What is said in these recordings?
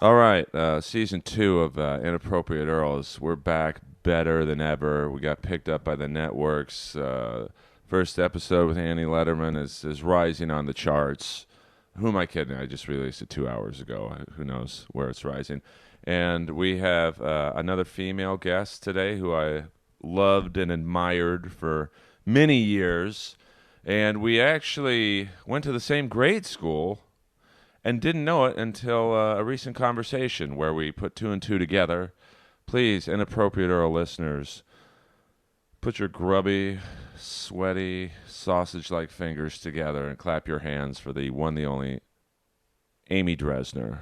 All right, season 2 of Inappropriate Earls. We're back better than ever. We got picked up by the networks. First episode with Annie Letterman is rising on the charts. Who am I kidding? I just released it 2 hours ago. Who knows where it's rising? And we have another female guest today who I loved and admired for many years. And we actually went to the same grade school and didn't know it until a recent conversation where we put two and two together. Please, Inappropriate Earl listeners, put your grubby, sweaty, sausage-like fingers together and clap your hands for the one, the only Amy Dresnar.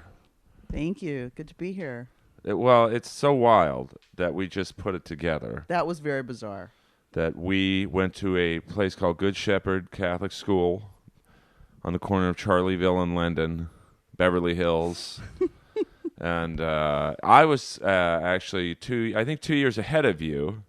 Thank you. Good to be here. It's so wild that we just put it together. That was very bizarre. That we went to a place called Good Shepherd Catholic School on the corner of Charlieville and Linden, Beverly Hills. And I was actually 2 years ahead of you.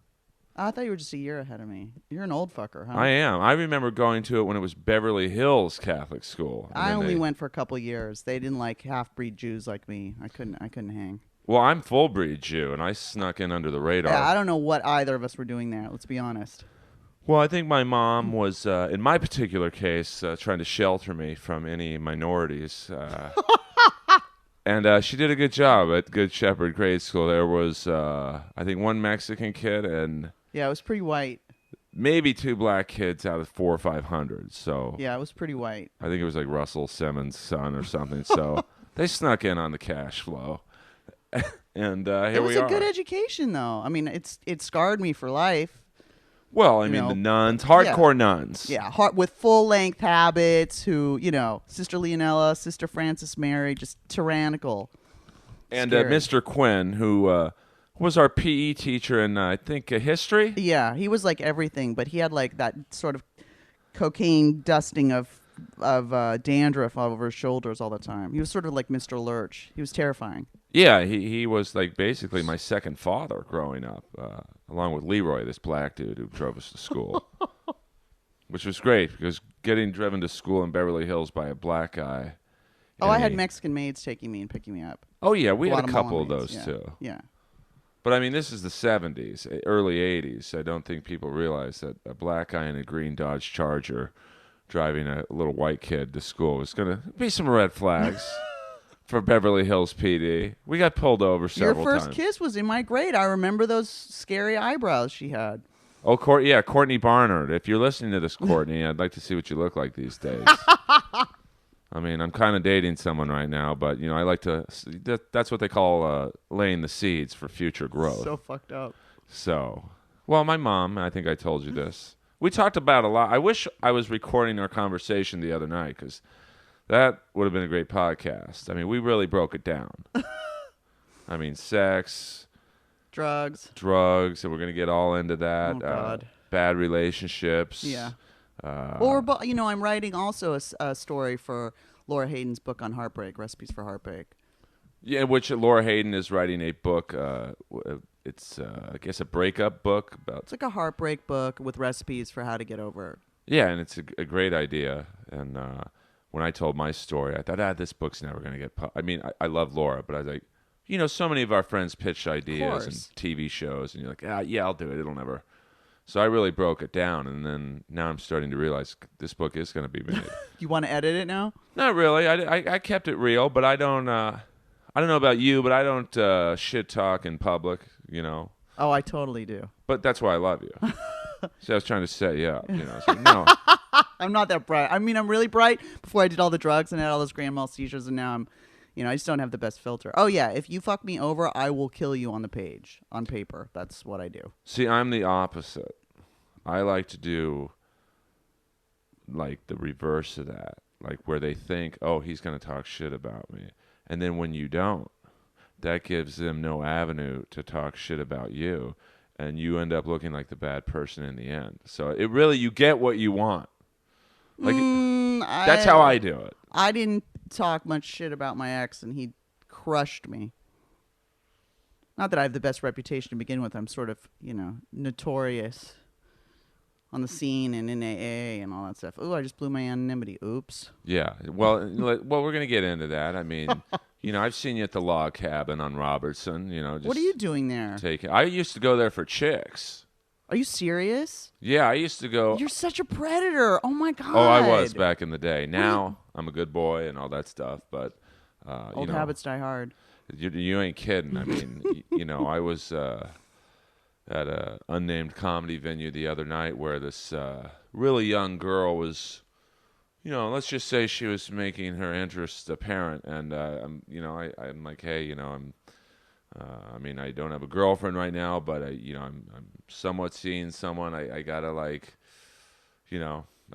I thought you were just a year ahead of me. You're an old fucker, huh? I am. I remember going to it when it was Beverly Hills Catholic School. I only went for a couple years. They didn't like half-breed Jews like me. I couldn't hang. Well, I'm full-breed Jew, and I snuck in under the radar. Yeah, I don't know what either of us were doing there. Let's be honest. Well, I think my mom was, in my particular case, trying to shelter me from any minorities. And she did a good job at Good Shepherd Grade School. There was, I think, one Mexican kid and Yeah, it was pretty white. maybe two black kids out of 400 or 500. So Yeah, it was pretty white. I think it was like Russell Simmons' son or something. So they snuck in on the cash flow. And here we are. It was a good education, though. I mean, it scarred me for life. Well, I mean, the nuns, hardcore nuns. Yeah, with full-length habits who, Sister Leonella, Sister Frances Mary, just tyrannical. And Mr. Quinn, who was our PE teacher in, I think, history? Yeah, he was like everything, but he had like that sort of cocaine dusting of dandruff all over his shoulders all the time. He was sort of like Mr. Lurch. He was terrifying. Yeah, he was like basically my second father growing up, along with Leroy, this black dude who drove us to school, which was great because getting driven to school in Beverly Hills by a black guy. Oh, I had Mexican maids taking me and picking me up. Oh, yeah, we had a Guatemalan couple of maids, those too. Yeah. But I mean, this is the 70s, early 80s. I don't think people realize that a black guy in a green Dodge Charger driving a little white kid to school was going to be some red flags. For Beverly Hills PD. We got pulled over several times. Your first kiss was in my grade. I remember those scary eyebrows she had. Oh, Courtney Barnard. If you're listening to this, Courtney, I'd like to see what you look like these days. I mean, I'm kind of dating someone right now, but, I like to... That's what they call laying the seeds for future growth. So fucked up. So, well, my mom, I think I told you this. We talked about a lot. I wish I was recording our conversation the other night, because... that would have been a great podcast. I mean, we really broke it down. I mean, sex, drugs, and we're going to get all into that. Oh, God. Bad relationships. Yeah. I'm writing also a story for Laura Hayden's book on heartbreak, Recipes for Heartbreak. Yeah, which Laura Hayden is writing a book. It's, I guess, a breakup book. It's like a heartbreak book with recipes for how to get over it. Yeah, and it's a great idea. And when I told my story, I thought, this book's never going to get I mean, I love Laura, but I was like, so many of our friends pitch ideas and TV shows, and you're like, yeah, I'll do it. It'll never. So I really broke it down, and then now I'm starting to realize this book is going to be made. You want to edit it now? Not really. I kept it real, but I don't know about you, but I don't shit talk in public, Oh, I totally do. But that's why I love you. See, I was trying to set you up, It's like, no. I'm not that bright. I mean, I'm really bright before I did all the drugs and had all those grand mal seizures, and now I'm, I just don't have the best filter. Oh, yeah, if you fuck me over, I will kill you on paper. That's what I do. See, I'm the opposite. I like to do, like, the reverse of that, like where they think, oh, he's going to talk shit about me. And then when you don't, that gives them no avenue to talk shit about you, and you end up looking like the bad person in the end. So you get what you want. Like that's how I do it. I didn't talk much shit about my ex, and he crushed me. Not that I have the best reputation to begin with. I'm sort of, notorious. on the scene and in AA and all that stuff. Ooh, I just blew my anonymity. Oops. Yeah. Well, we're gonna get into that. I mean, I've seen you at the log cabin on Robertson. Just What are you doing there? I used to go there for chicks. Are you serious? Yeah, I used to go. You're such a predator. Oh my god. Oh, I was back in the day. Now I'm a good boy and all that stuff, but old habits die hard. You ain't kidding. I mean, I was at a unnamed comedy venue the other night where this really young girl was, let's just say she was making her interest apparent, and I'm like, hey, I mean, I don't have a girlfriend right now, but I'm somewhat seeing someone. I gotta I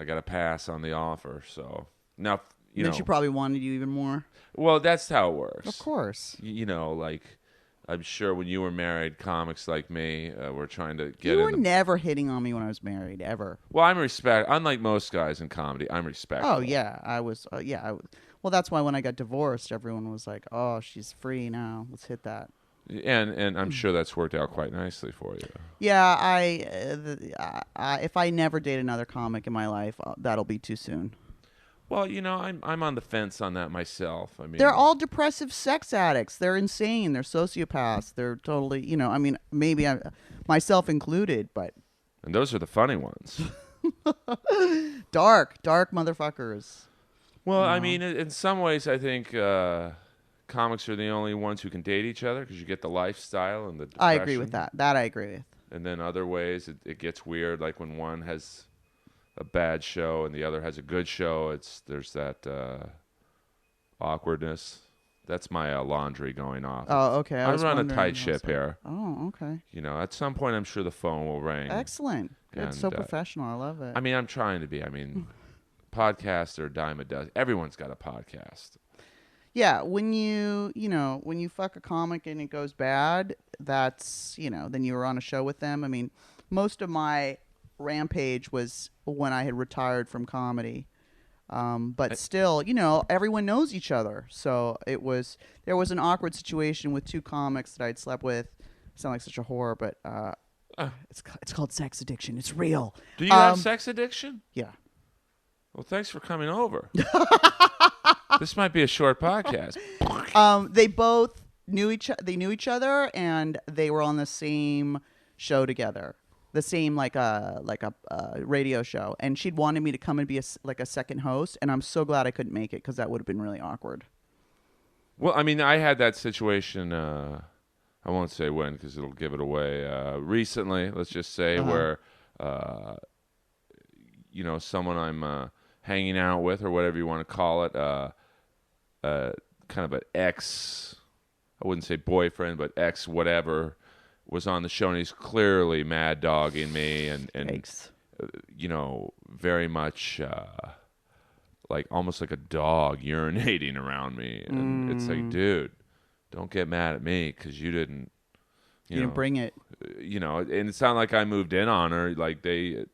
gotta pass on the offer. So now, Then she probably wanted you even more. Well, that's how it works. Of course. Like I'm sure when you were married, comics like me were trying to get. You were never hitting on me when I was married, ever. Well, unlike most guys in comedy, I'm respectful. Oh yeah, I was. Well, that's why when I got divorced, everyone was like, "Oh, she's free now. Let's hit that." And I'm sure that's worked out quite nicely for you. Yeah, if I never date another comic in my life, that'll be too soon. Well, I'm on the fence on that myself. I mean, they're all depressive sex addicts. They're insane. They're sociopaths. They're totally, I mean, maybe myself included, but. And those are the funny ones. dark motherfuckers. Well, I mean, in some ways, I think comics are the only ones who can date each other because you get the lifestyle and the depression. I agree with that. That I agree with. And then other ways, it gets weird, like when one has a bad show and the other has a good show. There's that awkwardness. That's my laundry going off. Oh, okay. I run a tight ship here. Oh, okay. At some point, I'm sure the phone will ring. Excellent. It's so professional. I love it. I mean, I'm trying to be. I mean, podcasts are a dime a dozen. Everyone's got a podcast. Yeah, when you fuck a comic and it goes bad, that's, then you were on a show with them. I mean, most of my rampage was when I had retired from comedy. But still, everyone knows each other. So there was an awkward situation with two comics that I'd slept with. I sound like such a whore, but it's called sex addiction. It's real. Do you have sex addiction? Yeah. Well, thanks for coming over. This might be a short podcast. They both knew each other, and they were on the same show together. The same like a radio show, and she'd wanted me to come and be a second host, and I'm so glad I couldn't make it because that would have been really awkward. Well, I mean, I had that situation. I won't say when because it'll give it away. Recently, let's just say where, someone I'm hanging out with or whatever you want to call it, kind of an ex. I wouldn't say boyfriend, but ex whatever. Was on the show, and he's clearly mad dogging me, and very much like almost like a dog urinating around me. And it's like, dude, don't get mad at me because you didn't bring it. And it's not like I moved in on her. Like they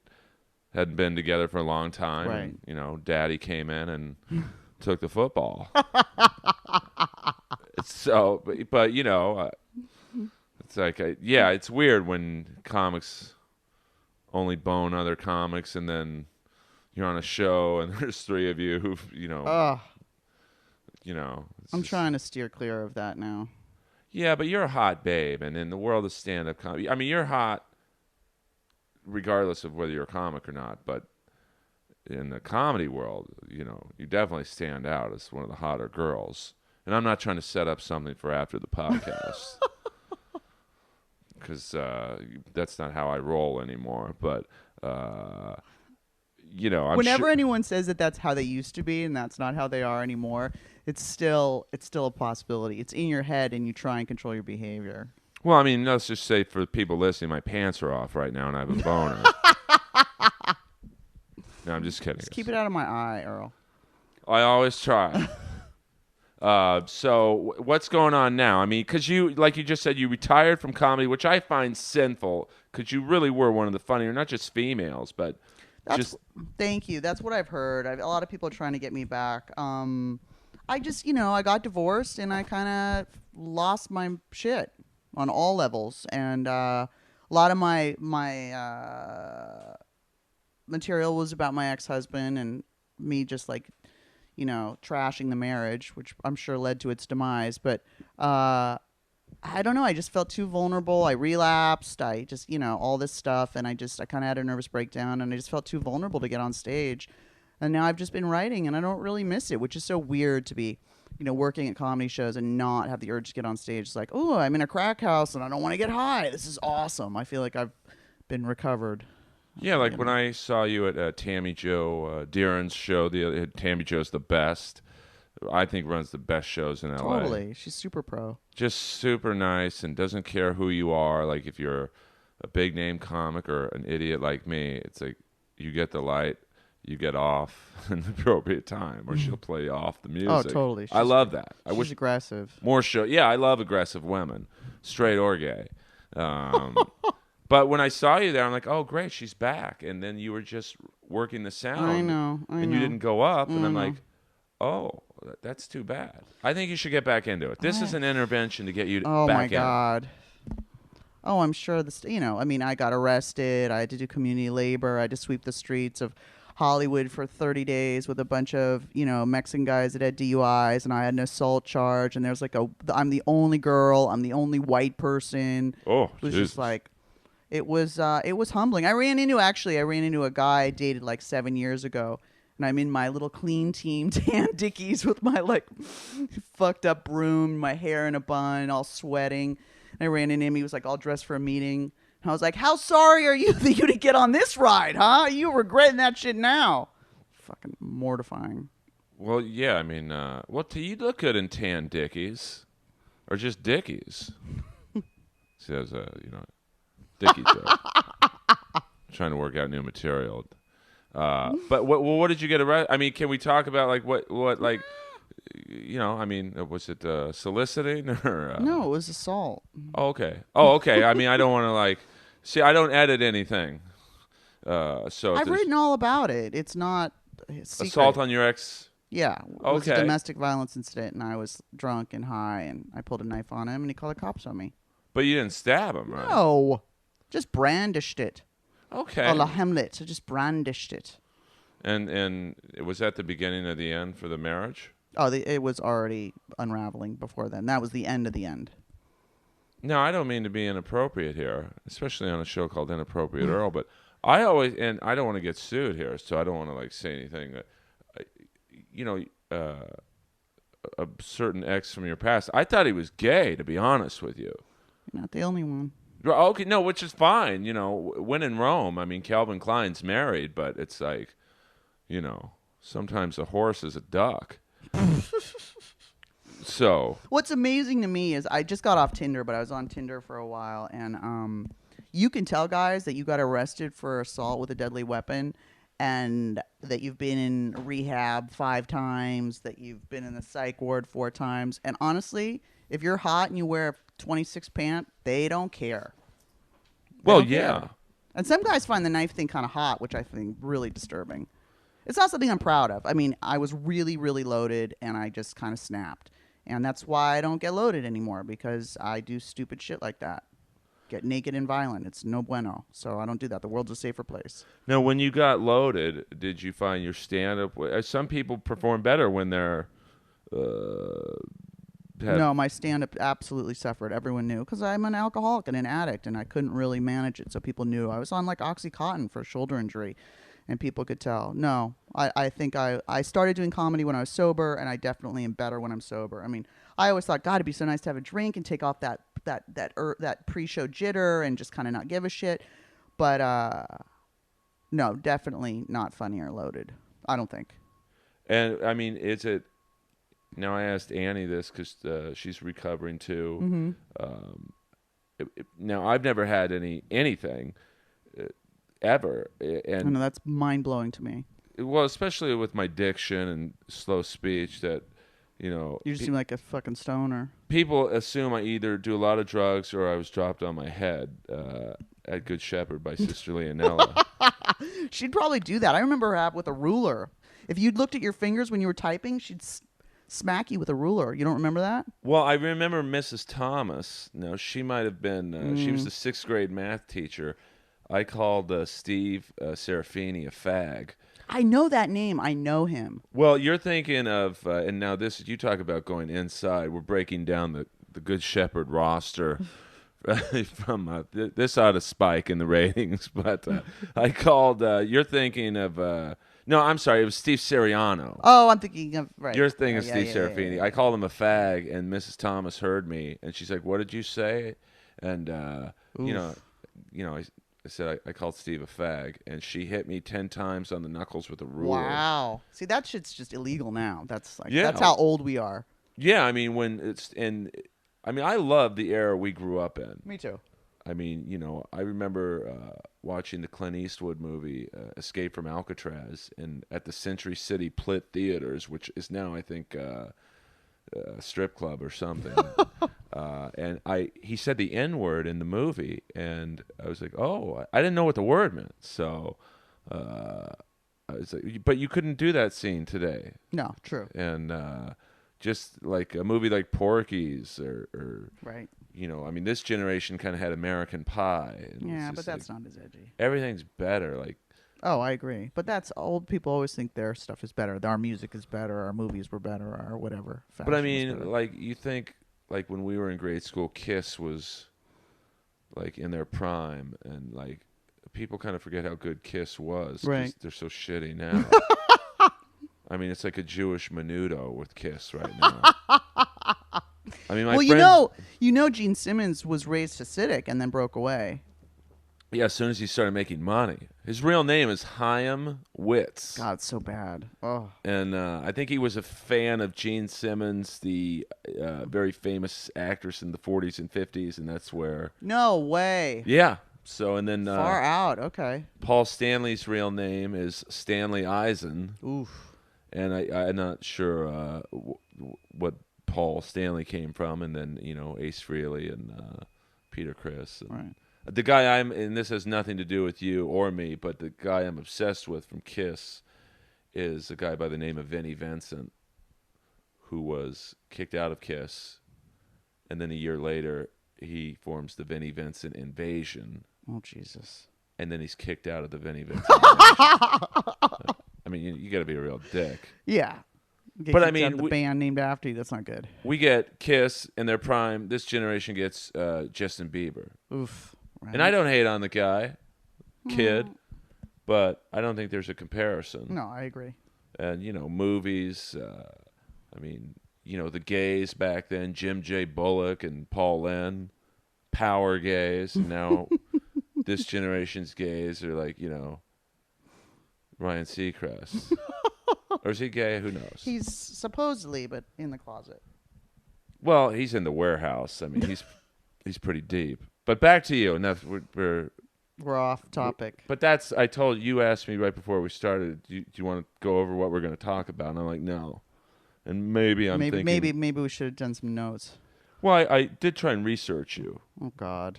hadn't been together for a long time. Right. And, Daddy came in and took the football. So, but it's like, it's weird when comics only bone other comics, and then you're on a show and there's three of you who, I'm trying to steer clear of that now. Yeah, but you're a hot babe, and in the world of stand-up comedy, I mean, you're hot regardless of whether you're a comic or not, but in the comedy world, you definitely stand out as one of the hotter girls. And I'm not trying to set up something for after the podcast. Because that's not how I roll anymore. But, I'm whenever anyone says that that's how they used to be and that's not how they are anymore, it's still a possibility. It's in your head, and you try and control your behavior. Well, I mean, let's just say for the people listening, my pants are off right now, and I have a boner. No, I'm just kidding. Just keep it out of my eye, Earl. I always try. So what's going on now? I mean, because like you just said, you retired from comedy, which I find sinful because you really were one of the funnier, not just females, but Thank you. That's what I've heard. A lot of people are trying to get me back. I just, I got divorced, and I kind of lost my shit on all levels. And a lot of my material was about my ex-husband and me just like, trashing the marriage, which I'm sure led to its demise. But I don't know. I just felt too vulnerable. I relapsed. I just, all this stuff. And I kind of had a nervous breakdown and I just felt too vulnerable to get on stage. And now I've just been writing and I don't really miss it, which is so weird to be, working at comedy shows and not have the urge to get on stage. It's like, oh, I'm in a crack house and I don't want to get high. This is awesome. I feel like I've been recovered. Yeah, like when I saw you at Tammy Jo Deeran's show, Tammy Jo's the best. I think runs the best shows in LA. Totally. She's super pro. Just super nice and doesn't care who you are. Like if you're a big name comic or an idiot like me, it's like you get the light, you get off in the appropriate time, or she'll play off the music. Oh, totally. I love that. I wish aggressive. More show. Yeah, I love aggressive women, straight or gay. But when I saw you there, I'm like, oh, great, she's back. And then you were just working the sound. I know. And you didn't go up. And I'm like, oh, that's too bad. I think you should get back into it. This is an intervention to get you back in. Oh, my God. Oh, I'm sure this, I got arrested. I had to do community labor. I had to sweep the streets of Hollywood for 30 days with a bunch of, Mexican guys that had DUIs, and I had an assault charge. And there's like I'm the only girl. I'm the only white person. Oh, it was just like, it was humbling. I ran into a guy I dated like 7 years ago. And I'm in my little clean team tan dickies with my like fucked up broom, my hair in a bun, all sweating. And I ran into him. He was like all dressed for a meeting. And I was like, how sorry are you that you didn't get on this ride, huh? You regretting that shit now. Fucking mortifying. Well, yeah, I mean, you look good in tan dickies. Or just dickies. See, that was dickie joke. Trying to work out new material. But what did you get arrested? I mean, can we talk about like what like, was it soliciting or? No, it was assault. Oh, okay. I mean, I don't want to like, see, I don't edit anything. So I've written all about it. It's not assault on your ex. Yeah. It was a domestic violence incident, and I was drunk and high, and I pulled a knife on him, and he called the cops on me. But you didn't stab him, right? No, just brandished it. Okay. Oh, la Hamlet. I just brandished it. And it was at the beginning of the end for the marriage? Oh, it was already unraveling before then. That was the end of the end. No, I don't mean to be inappropriate here, especially on a show called Inappropriate Earl, but I don't want to get sued here, so I don't want to like say anything. A certain ex from your past, I thought he was gay, to be honest with you. You're not the only one. Okay, no, which is fine. When in Rome, I mean, Calvin Klein's married, but it's like, sometimes a horse is a duck. So what's amazing to me is I just got off Tinder, but I was on Tinder for a while, and you can tell guys that you got arrested for assault with a deadly weapon, and that you've been in rehab 5 times, that you've been in the psych ward 4 times, and honestly, if you're hot and you wear a 26 pant, they don't care. Well, yeah. Care. And some guys find the knife thing kind of hot, which I think really disturbing. It's not something I'm proud of. I mean, I was really, really loaded, and I just kind of snapped. And that's why I don't get loaded anymore, because I do stupid shit like that. Get naked and violent. It's no bueno. So I don't do that. The world's a safer place. Now, when you got loaded, did you find your stand-up... Some people perform better when they're... No, my stand-up absolutely suffered. Everyone knew, because I'm an alcoholic and an addict, and I couldn't really manage it, so people knew. I was on like Oxycontin for a shoulder injury, and people could tell. No, I think I started doing comedy when I was sober, and I definitely am better when I'm sober. I mean, I always thought, God, it'd be so nice to have a drink and take off that pre-show jitter and just kind of not give a shit. But no, definitely not funny or loaded. I don't think. And I mean, is it? Now I asked Annie this because she's recovering too. Mm-hmm. Now I've never had anything ever, and I know that's mind blowing to me. Well, especially with my diction and slow speech, that you just seem like a fucking stoner. People assume I either do a lot of drugs or I was dropped on my head at Good Shepherd by Sister Leonella. She'd probably do that. I remember her with a ruler. If you'd looked at your fingers when you were typing, she'd smack you with a ruler. You don't remember that? Well, I remember Mrs. Thomas. No, she might have been. She was the 6th grade math teacher. I called Steve Serafini a fag. I know that name. I know him. Well, you're thinking of, and now this, you talk about going inside. We're breaking down the Good Shepherd roster from this ought to spike in the ratings. But I called, you're thinking of, no, I'm sorry, it was Steve Siriano. Oh, I'm thinking of, right. You're thinking of Yeah, Steve yeah, Serafini. yeah. I called him a fag, and Mrs. Thomas heard me, and she's like, "What did you say?" And I said I called Steve a fag, and she hit me 10 times on the knuckles with a ruler. Wow. See, that shit's just illegal now. That's like Yeah. that's how old we are. Yeah, I mean I love the era we grew up in. Me too. I mean, I remember watching the Clint Eastwood movie Escape from Alcatraz at the Century City Plitt Theaters, which is now I think a strip club or something. And he said the N-word in the movie, and I was like, oh, I didn't know what the word meant. So I was like, but you couldn't do that scene today. No, true. And just like a movie like Porky's or Right. I mean, this generation kind of had American Pie. And Yeah, but that's not as edgy. Everything's better. Like, oh, I agree. But that's old people always think their stuff is better. Our music is better. Our movies were better. Or whatever. But I mean, like you think, like when we were in grade school, Kiss was like in their prime, and like people kind of forget how good Kiss was. 'Cause right. They're so shitty now. I mean, it's like a Jewish menudo with Kiss right now. I mean, my friends, you know, Gene Simmons was raised Hasidic and then broke away. Yeah, as soon as he started making money. His real name is Chaim Witz. God, it's so bad. Oh. And I think he was a fan of Gene Simmons, the very famous actress in the 40s and 50s, and that's where... No way. Yeah. So, and then... Far out, okay. Paul Stanley's real name is Stanley Eisen. Oof. And I'm not sure what Paul Stanley came from, and then, Ace Frehley and Peter Criss. And, right. the guy and this has nothing to do with you or me, but the guy I'm obsessed with from Kiss is a guy by the name of Vinnie Vincent, who was kicked out of Kiss, and then a year later he forms the Vinnie Vincent Invasion. Oh, Jesus. And then he's kicked out of the Vinnie Vincent Invasion. I mean, you got to be a real dick. Yeah. But I mean, the band named after you, that's not good. We get Kiss in their prime. This generation gets Justin Bieber. Oof. Right. And I don't hate on the guy, kid, but I don't think there's a comparison. No, I agree. And, movies, I mean, the gays back then, Jim J. Bullock and Paul Lynde, power gays. And now this generation's gays are like, Ryan Seacrest. Or is he gay? Who knows? He's supposedly, but in the closet. Well, he's in the warehouse. I mean, he's pretty deep. But back to you. Enough. We're off topic. But you asked me right before we started, do you want to go over what we're going to talk about? And I'm like, no. And maybe thinking. Maybe we should have done some notes. Well, I did try and research you. Oh, God.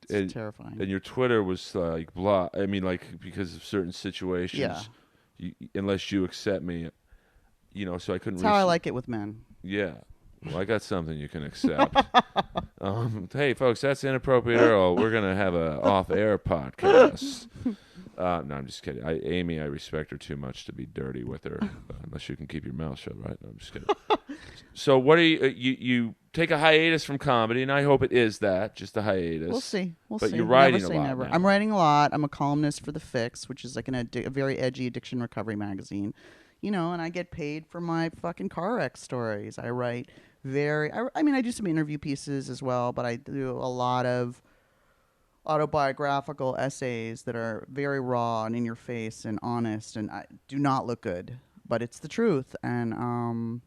It's terrifying. And your Twitter was like, blah. I mean, like, because of certain situations. Yeah. Unless you accept me, so I couldn't. That's how I like it with men. Yeah. Well, I got something you can accept. Hey, folks, that's Inappropriate Earl. We're going to have a off-air podcast. No, I'm just kidding. Amy, I respect her too much to be dirty with her, unless you can keep your mouth shut, right? No, I'm just kidding. So what are you take a hiatus from comedy, and I hope it is that, just a hiatus. We'll see. But you're writing never a lot never. now. I'm writing a lot. I'm a columnist for The Fix, which is like a very edgy addiction recovery magazine. And I get paid for my fucking car wreck stories. I write I do some interview pieces as well, but I do a lot of autobiographical essays that are very raw and in your face and honest, and I do not look good, but it's the truth. And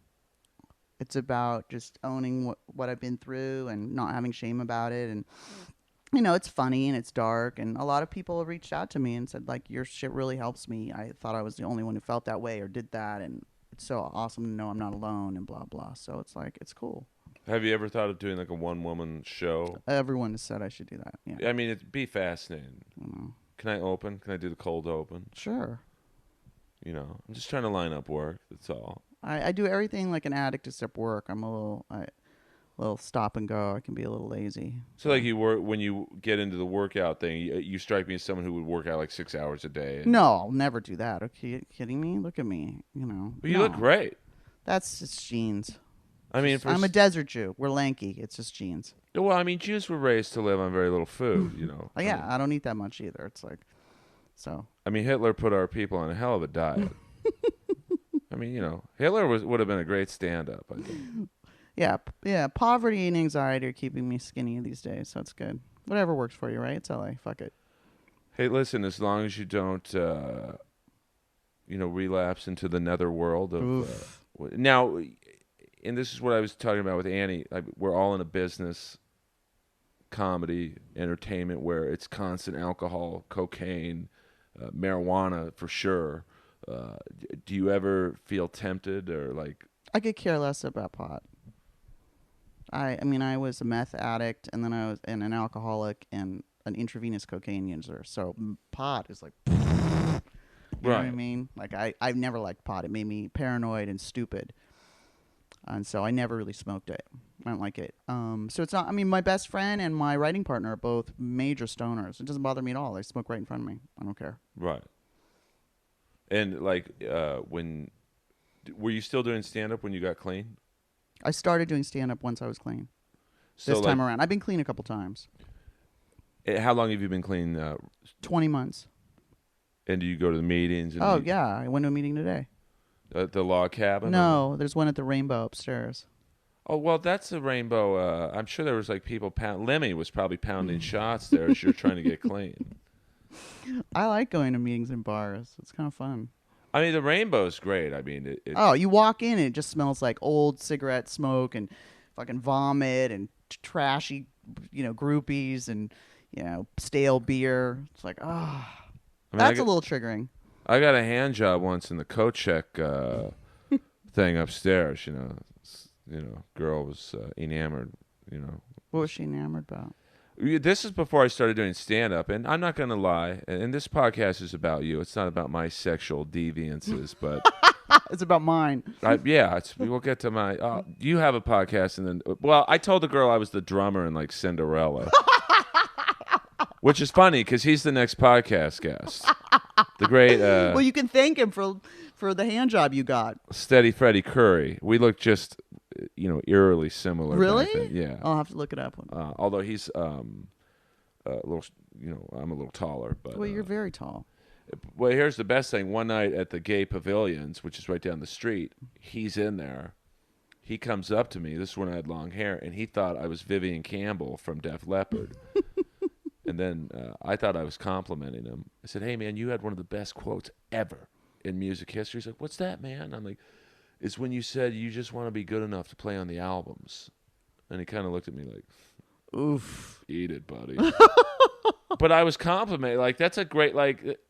it's about just owning what I've been through and not having shame about it. And it's funny and it's dark, and a lot of people have reached out to me and said, like, your shit really helps me. I thought I was the only one who felt that way or did that, and it's so awesome to know I'm not alone and blah blah. So it's like, it's cool. Have you ever thought of doing like a one-woman show? Everyone has said I should do that. Yeah. I mean, it'd be fascinating. Can I open? Can I do the cold open? Sure. I'm just trying to line up work. That's all. I do everything like an addict except work. little stop and go. I can be a little lazy. So like you work when you get into the workout thing, you strike me as someone who would work out like 6 hours a day. No, I'll never do that. Are you kidding me? Look at me. But you no. look great. That's just genes. I mean, I'm a desert Jew. We're lanky. It's just genes. Well, I mean, Jews were raised to live on very little food, Yeah, I don't eat that much either. It's like, so. I mean, Hitler put our people on a hell of a diet. I mean, Hitler would have been a great stand-up, I think. Yeah. Poverty and anxiety are keeping me skinny these days, so it's good. Whatever works for you, right? It's LA. Fuck it. Hey, listen, as long as you don't, relapse into the nether world of now, and this is what I was talking about with Annie. We're all in a business, comedy, entertainment where it's constant alcohol, cocaine, marijuana for sure. Do you ever feel tempted or like? I could care less about pot. I mean, I was a meth addict, and then I was an alcoholic and an intravenous cocaine user. So pot is like, you know what I mean? Like I've never liked pot. It made me paranoid and stupid, and so I never really smoked it. I don't like it. So it's not. I mean, my best friend and my writing partner are both major stoners. It doesn't bother me at all. They smoke right in front of me. I don't care. Right. And like, were you still doing stand up when you got clean? I started doing stand up once I was clean. So this time around, I've been clean a couple times. How long have you been clean? 20 months. And do you go to the meetings? And yeah, I went to a meeting today. At the log cabin? No, there's one at the Rainbow upstairs. Oh, well, that's the Rainbow. I'm sure there was like people Lemmy was probably pounding shots there as you're trying to get clean. I like going to meetings in bars. It's kind of fun. I mean, the Rainbow's great. I mean, you walk in and it just smells like old cigarette smoke and fucking vomit and trashy, groupies and, stale beer. It's like, that's a little triggering. I got a hand job once in the coat check thing upstairs. Girl was enamored. What was she enamored about? This is before I started doing stand-up, and I'm not going to lie, and this podcast is about you. It's not about my sexual deviances, but... It's about mine. We'll get to my... you have a podcast, and then... Well, I told the girl I was the drummer in, like, Cinderella. Which is funny, because he's the next podcast guest. The great... well, you can thank him for the hand job you got. Steady Freddie Curry. We look just... eerily similar. Really? Yeah. I'll have to look it up. Although he's a little, I'm a little taller, but well, you're very tall. Well, here's the best thing. One night at the Gay Pavilions, which is right down the street, he's in there. He comes up to me. This is when I had long hair, and he thought I was Vivian Campbell from Def Leppard. And then I thought I was complimenting him. I said, "Hey, man, you had one of the best quotes ever in music history." He's like, "What's that, man?" I'm like, "It's when you said you just want to be good enough to play on the albums." And he kind of looked at me like, "Oof, eat it, buddy." But I was complimenting. Like, that's a great, like, it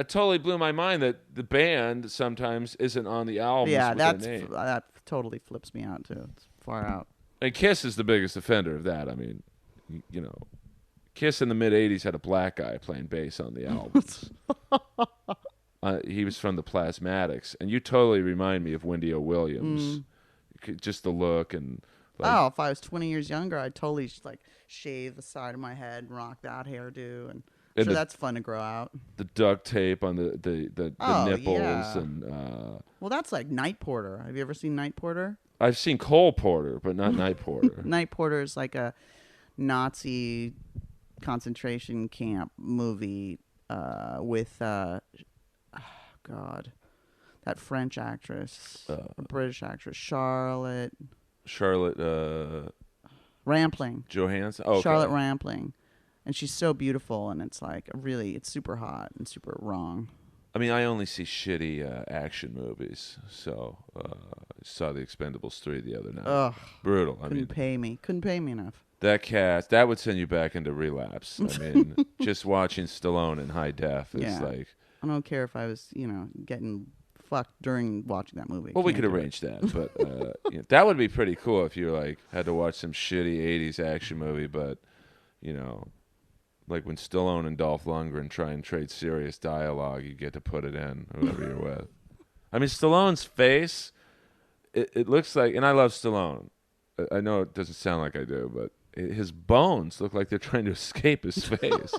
totally blew my mind that the band sometimes isn't on the albums. Yeah, with their name. That totally flips me out, too. It's far out. And Kiss is the biggest offender of that. I mean, Kiss in the mid-'80s had a black guy playing bass on the albums. He was from the Plasmatics, and you totally remind me of Wendy O. Williams. Just the look and. Like, if I was 20 years younger, I'd totally shave the side of my head and rock that hairdo, and sure, that's fun to grow out. The duct tape on the nipples and. Well, that's like Night Porter. Have you ever seen Night Porter? I've seen Cole Porter, but not Night Porter. Night Porter is like a Nazi concentration camp movie with. God, that French actress, British actress, Charlotte Rampling. Johansson. Oh, okay. Charlotte Rampling, and she's so beautiful, and it's like it's super hot and super wrong. I mean, I only see shitty action movies, so I saw The Expendables 3 the other night. Ugh, brutal. Couldn't pay me enough. That would send you back into relapse. I mean, just watching Stallone in high def is like. I don't care if I was, getting fucked during watching that movie. Well, we could arrange that, but that would be pretty cool if you had to watch some shitty '80s action movie. But like when Stallone and Dolph Lundgren try and trade serious dialogue, you get to put it in whoever you're with. I mean, Stallone's face, it looks like, and I love Stallone. I know it doesn't sound like I do, but his bones look like they're trying to escape his face.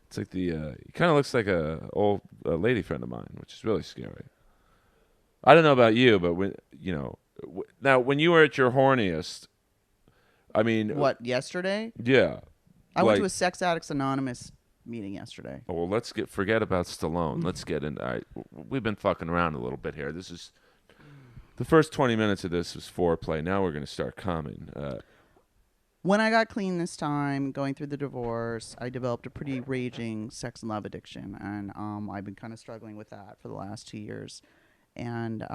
It's like he kind of looks like a old lady friend of mine, which is really scary. I don't know about you, but when now when you were at your horniest, I mean, What, yesterday? yeah, I went like, to a Sex Addicts Anonymous meeting yesterday. oh, well, forget about Stallone. Let's get in. We've been fucking around a little bit here. This is the first 20 minutes of this was foreplay. Now we're going to start coming. When I got clean this time, going through the divorce, I developed a pretty raging sex and love addiction, and I've been kind of struggling with that for the last 2 years. And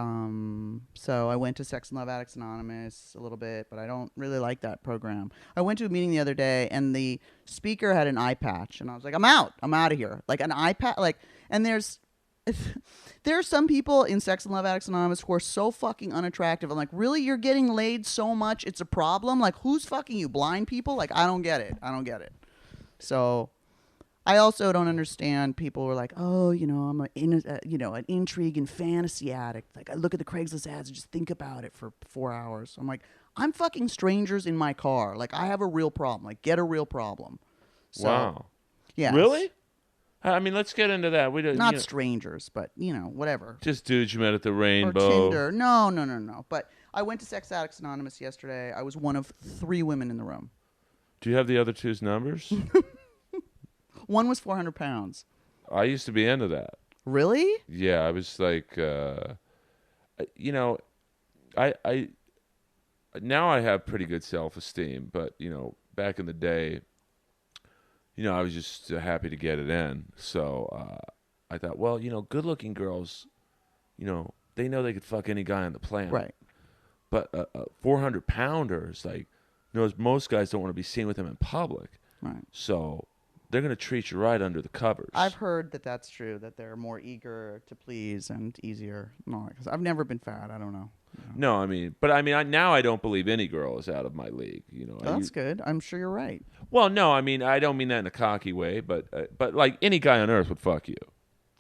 so I went to Sex and Love Addicts Anonymous a little bit, but I don't really like that program. I went to a meeting the other day, and the speaker had an eye patch, and I was like, I'm out of here. Like an eye patch, and there are some people in Sex and Love Addicts Anonymous who are so fucking unattractive. I'm like, really? You're getting laid so much? It's a problem? Like, who's fucking you? Blind people? Like, I don't get it. So I also don't understand people who are like, oh, I'm an intrigue and fantasy addict. Like, I look at the Craigslist ads and just think about it for 4 hours. I'm like, I'm fucking strangers in my car. Like, I have a real problem. Like, get a real problem. So, wow. Yeah. Really? I mean, let's get into that. We don't Not strangers, but, whatever. just dudes you met at the Rainbow. Or Tinder. No. But I went to Sex Addicts Anonymous yesterday. I was one of 3 women in the room. Do you have the other two's numbers? One was 400 pounds. I used to be into that. Really? Yeah, I was like, I now I have pretty good self-esteem, but back in the day, I was just happy to get it in. So I thought, well, good-looking girls, they know they could fuck any guy on the planet. Right. But 400-pounders, like, most guys don't want to be seen with them in public. Right. So they're going to treat you right under the covers. I've heard that that's true, that they're more eager to please and easier. No, because I've never been fat. I don't know. No, now I don't believe any girl is out of my league. That's good. I'm sure you're right. Well, no, I don't mean that in a cocky way, but like any guy on earth would fuck you.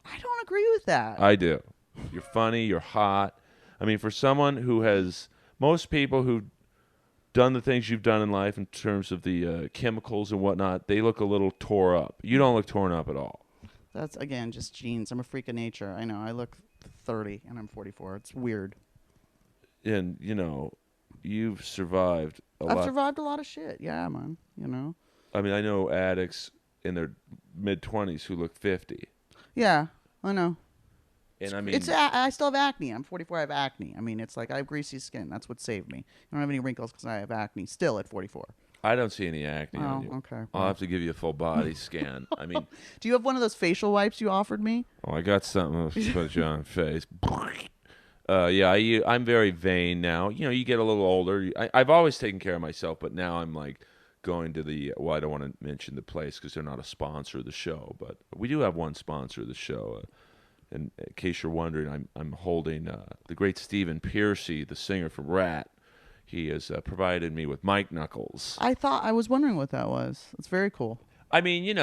I don't agree with that. I do. You're funny. You're hot. I mean, for someone who has most people who've done the things you've done in life in terms of the chemicals and whatnot, they look a little tore up. You don't look torn up at all. That's, again, just genes. I'm a freak of nature. I know. I look 30 and I'm 44. It's weird. And, you've survived I've survived a lot of shit. Yeah, man. I mean, I know addicts in their mid-20s who look 50. Yeah, I know. And I mean, I still have acne. I'm 44. I have acne. I mean, it's like I have greasy skin. That's what saved me. I don't have any wrinkles because I have acne still at 44. I don't see any acne on you. Okay. I'll have to give you a full body scan. I mean, do you have one of those facial wipes you offered me? Oh, I got something to put you on face. Yeah, I'm very vain now. You get a little older. I've always taken care of myself, but now I'm like going to I don't want to mention the place because they're not a sponsor of the show, but we do have one sponsor of the show. And in case you're wondering, I'm holding the great Stephen Piercy, the singer from Rat. He has provided me with Mike Knuckles. I was wondering what that was. It's very cool. I mean,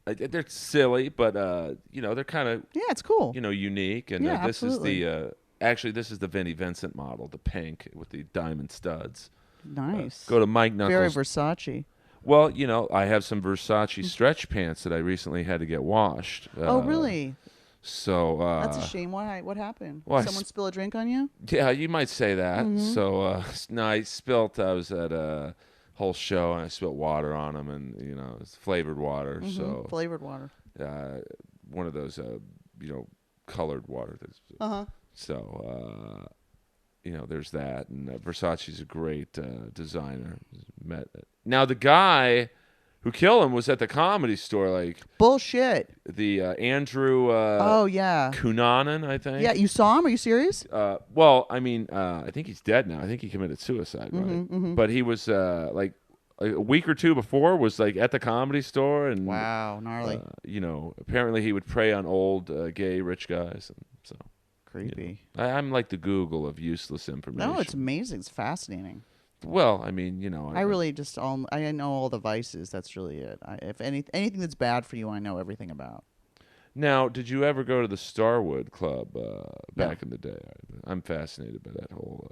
they're silly, but they're kind of it's cool. Unique. And yeah, this absolutely. is actually this is the Vinnie Vincent model, the pink with the diamond studs. Nice. Go to Mike Knuckles. Very Versace. Well, I have some Versace stretch pants that I recently had to get washed. Oh, really? So that's a shame. Why? What happened? Well, Someone spill a drink on you? Yeah, you might say that. Mm-hmm. So no, I was at a whole show and I spilled water on them, and it's flavored water. Mm-hmm. So flavored water. One of those colored water. So there's that, and Versace's a great designer. Now the guy who killed him was at the Comedy Store, like bullshit. The Andrew. Oh yeah. Cunanan, I think. Yeah, you saw him? Are you serious? Well, I mean, I think he's dead now. I think he committed suicide, right? Mm-hmm. But he was like a week or two before was like at the Comedy Store, and wow, gnarly. Apparently he would prey on old gay rich guys, and so creepy. I'm like the Google of useless information. No, it's amazing. It's fascinating. Well, I mean, I really just I know all the vices. That's really it. If anything that's bad for you, I know everything about. Now, did you ever go to the Starwood Club back in the day? I'm fascinated by that whole.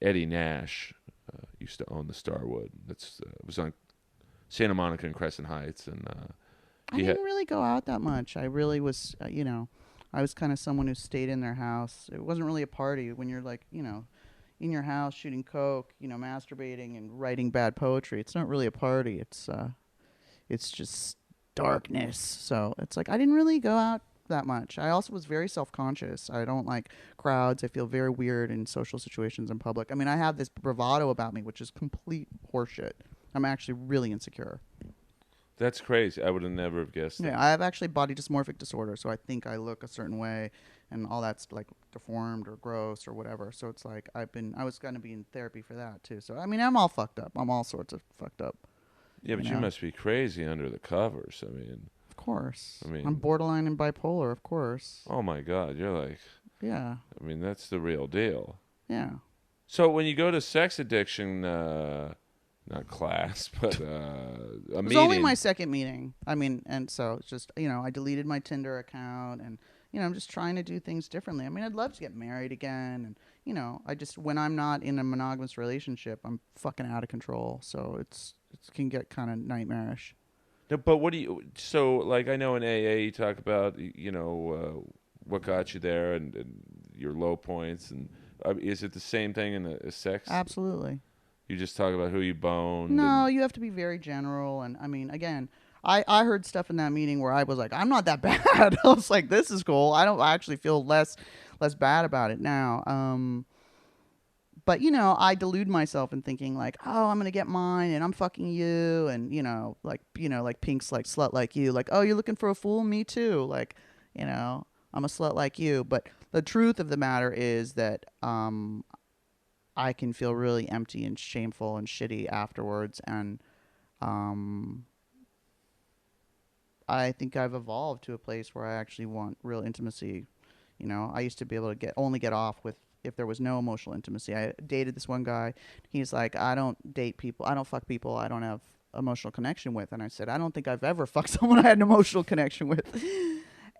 Eddie Nash used to own the Starwood. It was on Santa Monica and Crescent Heights, and I didn't really go out that much. I really was, I was kind of someone who stayed in their house. It wasn't really a party when you're like, in your house shooting coke, masturbating and writing bad poetry. It's not really a party. It's just darkness. So it's like I didn't really go out that much. I also was very self-conscious. I don't like crowds. I feel very weird in social situations in public. I mean, I have this bravado about me, which is complete horseshit. I'm actually really insecure. That's crazy. I would have never have guessed that. Yeah, I have actually body dysmorphic disorder, so I think I look a certain way, and all that's like deformed or gross or whatever. So it's like I was going to be in therapy for that too. So I mean, I'm all fucked up. I'm all sorts of fucked up. Yeah, but you must be crazy under the covers. I mean, of course. I mean, I'm borderline and bipolar, of course. Oh my God, you're like, yeah. I mean, that's the real deal. Yeah. So when you go to sex addiction, not class, but a meeting. It was only my second meeting. I mean, and so it's just, I deleted my Tinder account and, I'm just trying to do things differently. I mean, I'd love to get married again. And, when I'm not in a monogamous relationship, I'm fucking out of control. So it can get kind of nightmarish. No, but so like I know in AA you talk about, what got you there and your low points. And is it the same thing in a sex? Absolutely. You just talk about who you boned? No, you have to be very general. And I mean, again, I heard stuff in that meeting where I was like, I'm not that bad. I was like, this is cool. I actually feel less bad about it now. But, I delude myself in thinking like, oh, I'm going to get mine and I'm fucking you. And, like Pink's like slut like you. Like, oh, you're looking for a fool? Me too. Like, I'm a slut like you. But the truth of the matter is that I can feel really empty and shameful and shitty afterwards. And I think I've evolved to a place where I actually want real intimacy. I used to be able to only get off with if there was no emotional intimacy. I dated this one guy. He's like, I don't date people. I don't fuck people I don't have emotional connection with. And I said, I don't think I've ever fucked someone I had an emotional connection with.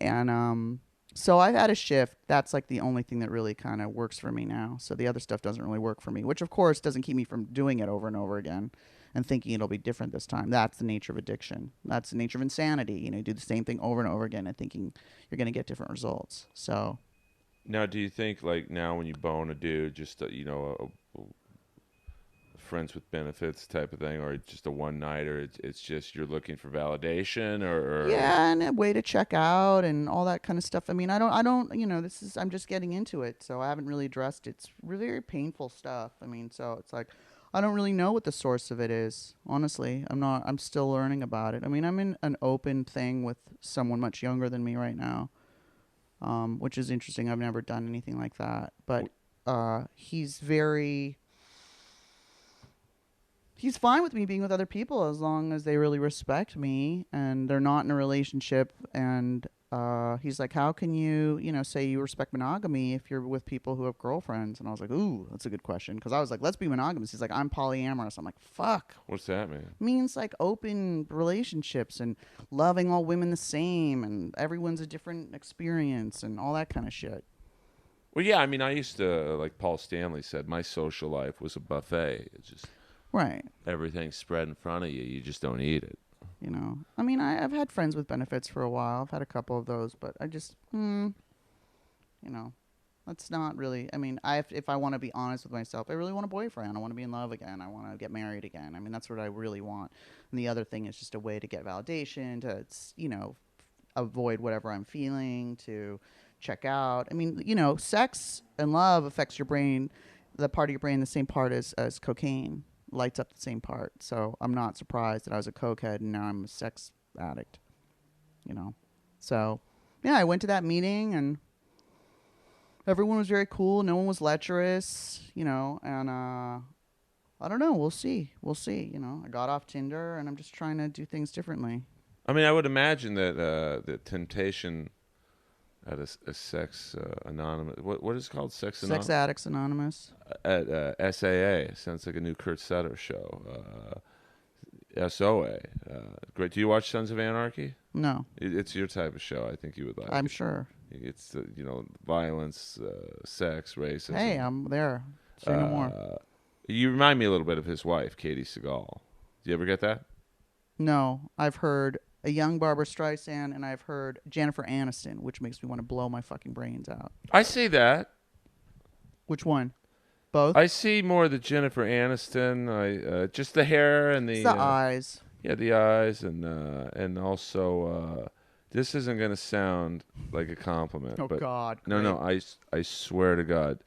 And so I've had a shift. That's like the only thing that really kind of works for me now. So the other stuff doesn't really work for me, which of course doesn't keep me from doing it over and over again and thinking it'll be different this time. That's the nature of addiction. That's the nature of insanity. You do the same thing over and over again and thinking you're going to get different results. So now, do you think like now when you bone a dude, just a friends with benefits type of thing, or just a one nighter? It's just you're looking for validation, or yeah, and a way to check out and all that kind of stuff. I mean, I don't. I'm just getting into it, so I haven't really addressed it. It's really very painful stuff. I mean, so it's like I don't really know what the source of it is. Honestly, I'm still learning about it. I mean, I'm in an open thing with someone much younger than me right now, which is interesting. I've never done anything like that, but he's fine with me being with other people as long as they really respect me and they're not in a relationship. And he's like, how can you, say you respect monogamy if you're with people who have girlfriends? And I was like, ooh, that's a good question. Because I was like, let's be monogamous. He's like, I'm polyamorous. I'm like, fuck. What's that mean? It means like open relationships and loving all women the same and everyone's a different experience and all that kind of shit. Well, yeah, I mean, I used to, like Paul Stanley said, my social life was a buffet. It's just right. Everything's spread in front of you. You just don't eat it. I mean, I've had friends with benefits for a while. I've had a couple of those, but I just, that's not really. I mean, if I want to be honest with myself, I really want a boyfriend. I want to be in love again. I want to get married again. I mean, that's what I really want. And the other thing is just a way to get validation, to, avoid whatever I'm feeling, to check out. I mean, sex and love affects your brain, the part of your brain, the same part as cocaine. Lights up the same part. So I'm not surprised that I was a cokehead and now I'm a sex addict. So yeah, I went to that meeting and everyone was very cool. No one was lecherous, and I don't know. We'll see. I got off Tinder and I'm just trying to do things differently. I mean, I would imagine that the temptation at a sex anonymous. What is it called? Sex Addicts Anonymous. At SAA. Sounds like a new Kurt Sutter show. SOA. Great. Do you watch Sons of Anarchy? No. It's your type of show. I think you would like. Sure. It's violence, sex, racism. Hey, I'm there. Say no more. You remind me a little bit of his wife, Katie Seagal. Do you ever get that? No, I've heard a young Barbara Streisand, and I've heard Jennifer Aniston, which makes me want to blow my fucking brains out. I see that. Which one? Both? I see more the Jennifer Aniston. Just the hair and It's the eyes. Yeah, the eyes and also this isn't gonna sound like a compliment. Oh but God! No. I swear to God,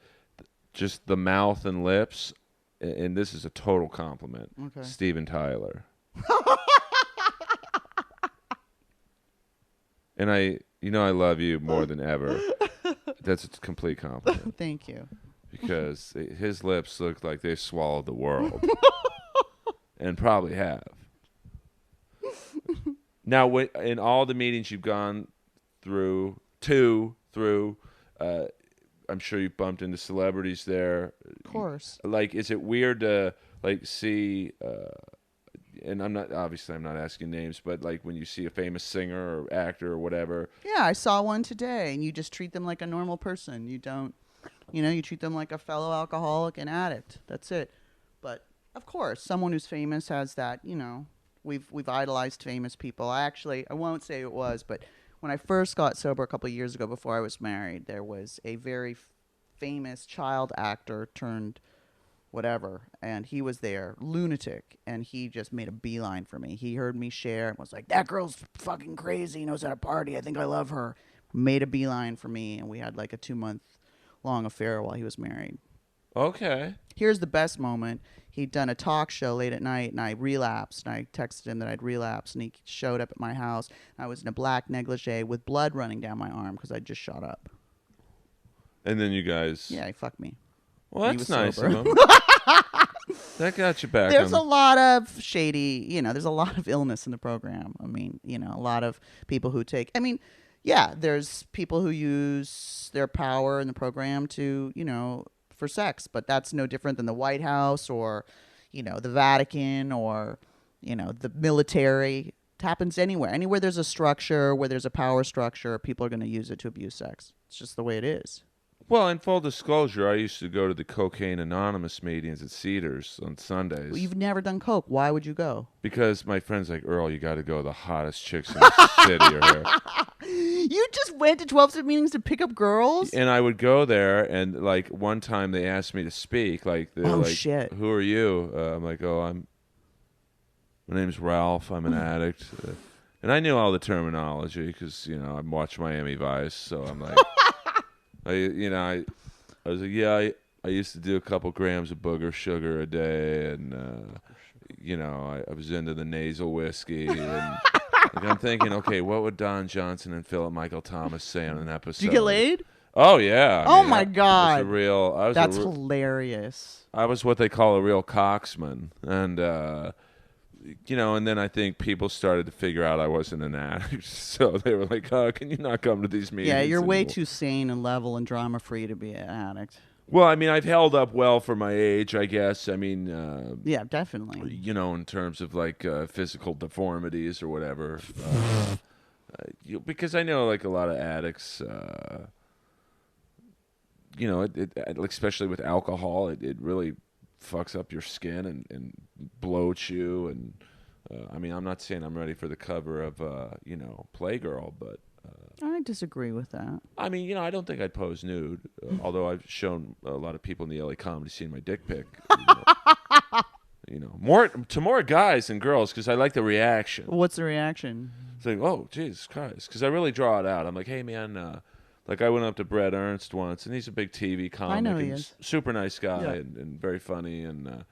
just the mouth and lips, and this is a total compliment. Okay. Steven Tyler. And I love you more than ever. That's a complete compliment. Thank you. Because his lips look like they swallowed the world. And probably have. Now, in all the meetings you've gone through, I'm sure you bumped into celebrities there. Of course. Like, is it weird to see? And I'm not asking names, but like when you see a famous singer or actor or whatever. Yeah, I saw one today, and you just treat them like a normal person. You don't, you treat them like a fellow alcoholic and addict. That's it. But of course, someone who's famous has that. We've idolized famous people. I won't say it was, but when I first got sober a couple of years ago, before I was married, there was a very famous child actor turned whatever, and he was there, lunatic, and he just made a beeline for me. He heard me share and was like, "That girl's fucking crazy, knows how to party, I think I love her." Made a beeline for me, and we had like a 2-month long affair while he was married. Okay. Here's the best moment. He'd done a talk show late at night, and I relapsed, and I texted him that I'd relapsed, and he showed up at my house. I was in a black negligee with blood running down my arm because I'd just shot up. And then you guys... Yeah, he fucked me. Well, that's nice of him. That got you back. There's a lot of shady, there's a lot of illness in the program. I mean, a lot of people who take, there's people who use their power in the program to, for sex, but that's no different than the White House or, the Vatican or, the military. It happens anywhere. Anywhere there's a structure, where there's a power structure, people are going to use it to abuse sex. It's just the way it is. Well, in full disclosure, I used to go to the Cocaine Anonymous meetings at Cedars on Sundays. Well, you've never done coke. Why would you go? Because my friend's like, Earl, you got to go. The hottest chicks in the city are here. You just went to 12-step meetings to pick up girls? And I would go there, and like one time they asked me to speak. Like, they're like, shit. "Who are you?" I'm like, my name's Ralph. I'm an addict. And I knew all the terminology because, I watched Miami Vice. So I'm like... I was like, yeah, I used to do a couple grams of booger sugar a day, and I was into the nasal whiskey, and like, I'm thinking, okay, what would Don Johnson and Philip Michael Thomas say on an episode? Did you get laid? Oh yeah. My God, that's hilarious. I was what they call a real cocksman, and and then I think people started to figure out I wasn't an addict, so they were like, "Oh, can you not come to these meetings?" Yeah, you're way too sane and level and drama-free to be an addict. Well, I mean, I've held up well for my age, I guess. I mean, yeah, definitely. In terms of like physical deformities or whatever, because I know like a lot of addicts, especially with alcohol, it really fucks up your skin and bloats you, and I mean, I'm not saying I'm ready for the cover of Playgirl, but I disagree with that. I mean, I don't think I'd pose nude, although I've shown a lot of people in the LA comedy scene my dick pic. More guys than girls, because I like the reaction. What's the reaction? It's like, oh, Jesus Christ, because I really draw it out. I'm like, hey man. Like, I went up to Brett Ernst once, and he's a big TV comic. I know he and is. Super nice guy, Yeah. and very funny. And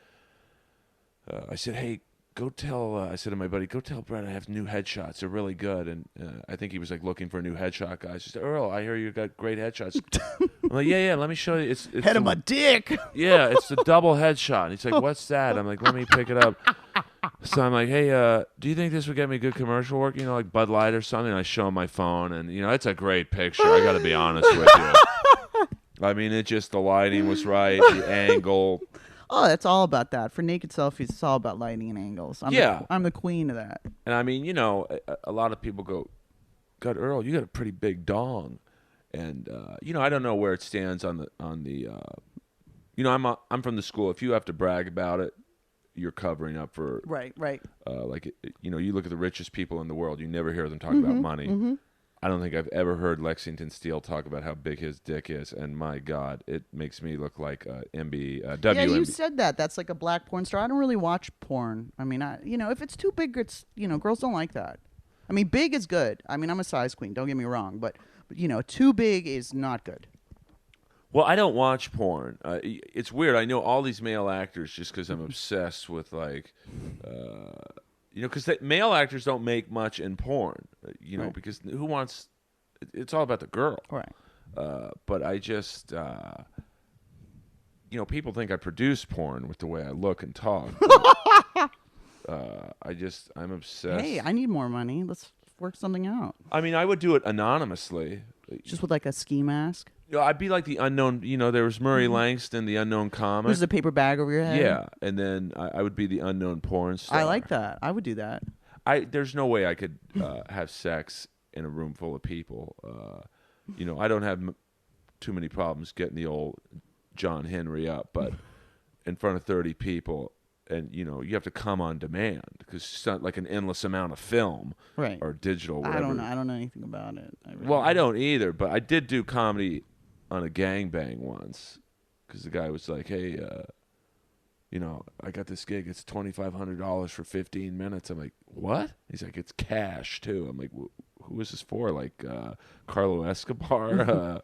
I said, hey, I said to my buddy, go tell Brett I have new headshots. They're really good. And I think he was, like, looking for a new headshot guy. She said, Earl, I hear you got great headshots. I'm like, yeah, let me show you. It's Head of my dick. Yeah, it's the double headshot. And he's like, what's that? I'm like, let me pick it up. So I'm like, hey, do you think this would get me good commercial work? Like Bud Light or something? And I show him my phone, and it's a great picture. I got to be honest with you. I mean, the lighting was right, the angle. Oh, that's all about that. For naked selfies, it's all about lighting and angles. I'm the queen of that. And I mean, a lot of people go, God, Earl, you got a pretty big dong, and I don't know where it stands on the I'm from the school. If you have to brag about it, you're covering up for Right. you look at the richest people in the world. You never hear them talk about money. I don't think I've ever heard Lexington Steele talk about how big his dick is, and my God, it makes me look like a WNBA. Yeah, you said that. That's like a black porn star. I don't really watch porn. I mean, if it's too big, it's girls don't like that. I mean, big is good. I mean, I'm a size queen. Don't get me wrong, but too big is not good. Well, I don't watch porn. It's weird. I know all these male actors just because I'm obsessed with because male actors don't make much in porn. Right. Because who wants? It's all about the girl. Right. But I just, people think I produce porn with the way I look and talk. I'm obsessed. Hey, I need more money. Let's work something out. I mean, I would do it anonymously. Just with like a ski mask. I'd be like the unknown. There was Murray Langston, the unknown comic. There's a paper bag over your head. Yeah, and then I would be the unknown porn star. I like that. I would do that. There's no way I could have sex in a room full of people. I don't have too many problems getting the old John Henry up, but in front of 30 people, and you have to come on demand because it's not like an endless amount of film, right, or digital. Whatever. I don't know anything about it. I don't either, but I did do comedy on a gangbang once because the guy was like, "Hey, I got this gig. It's $2,500 for 15 minutes." I'm like, "What?" He's like, "It's cash too." I'm like, "Who is this for? Like Carlo Escobar?"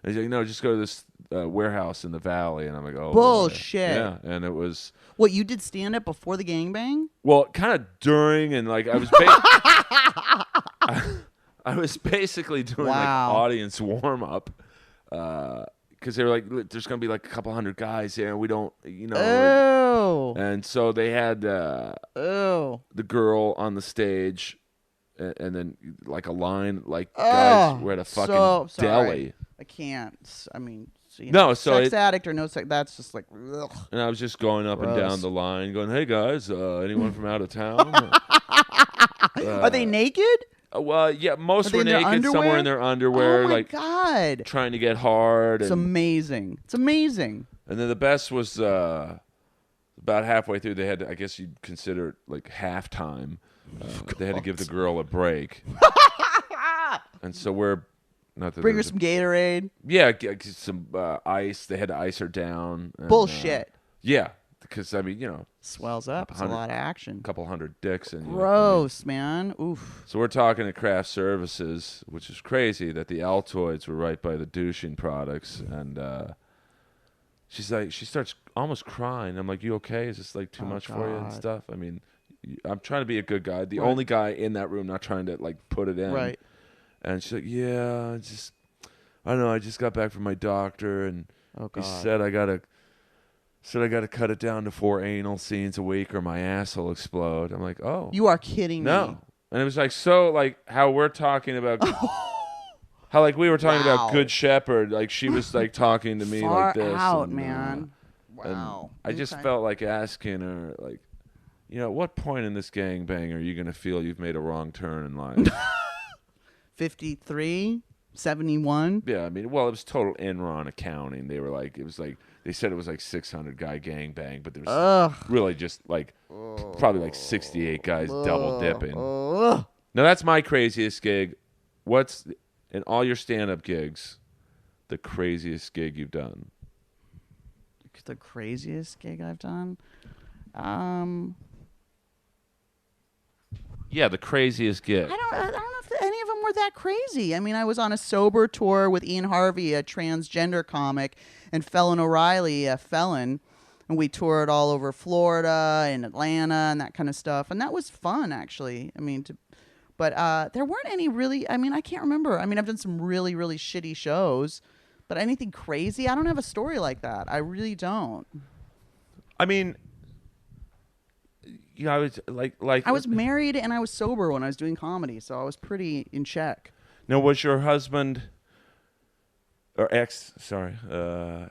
He's like, "No, just go to this warehouse in the valley." And I'm like, "Oh, bullshit!" Yeah, and it was. What, you did stand up before the gangbang? Well, kind of during, and like I was. I was basically doing like audience warm up. Because they were like, there's going to be like a couple hundred guys here, and we don't, Oh. And so they had the girl on the stage, and then like a line, like guys were at a fucking deli. I can't. I mean, sex addict or no sex, that's just like, ugh. And I was just going up and down the line, going, "Hey guys, anyone from out of town?" Are they naked? Well, yeah, most were naked. Some were in their underwear, oh my God, trying to get hard. It's amazing. It's amazing. And then the best was about halfway through. They had, I guess you'd consider it like halftime. They had to give the girl a break. And so we're not that bring her some Gatorade. Yeah, some ice. They had to ice her down. And, bullshit. Yeah. Because, I mean, swells up. It's a lot of action. A couple hundred dicks. And, gross, man. Oof. So we're talking to craft services, which is crazy that the Altoids were right by the douching products. And she's like, she starts almost crying. I'm like, "You okay? Is this like too much for you and stuff?" I mean, I'm trying to be a good guy. The only guy in that room not trying to like put it in. Right. And she's like, "Yeah, I don't know. I just got back from my doctor, and he said I gotta cut it down to 4 anal scenes a week or my ass will explode." I'm like, "Oh, you are kidding me." No, and it was like how we're talking about how like we were talking about Good Shepherd. Like she was like talking to me far like this. out, and, man. Wow. I just felt like asking her like, at what point in this gangbang are you gonna feel you've made a wrong turn in life? 53, 71. Yeah, I mean, well, it was total Enron accounting. They were like, they said it was like 600 guy gangbang, but there was really just like probably like 68 guys double dipping. Now that's my craziest gig. What's in all your stand-up gigs the craziest gig you've done? The craziest gig I've done? Yeah, the craziest gig. I don't know if any of them were that crazy. I mean, I was on a sober tour with Ian Harvey, a transgender comic, and Felon O'Reilly, a felon, and we toured all over Florida and Atlanta and that kind of stuff, and that was fun, actually. I mean, but there weren't any really. I mean, I can't remember. I mean, I've done some really, really shitty shows, but anything crazy? I don't have a story like that. I really don't. I mean, I was like I was married and I was sober when I was doing comedy, so I was pretty in check. Now, was your husband or ex? Sorry,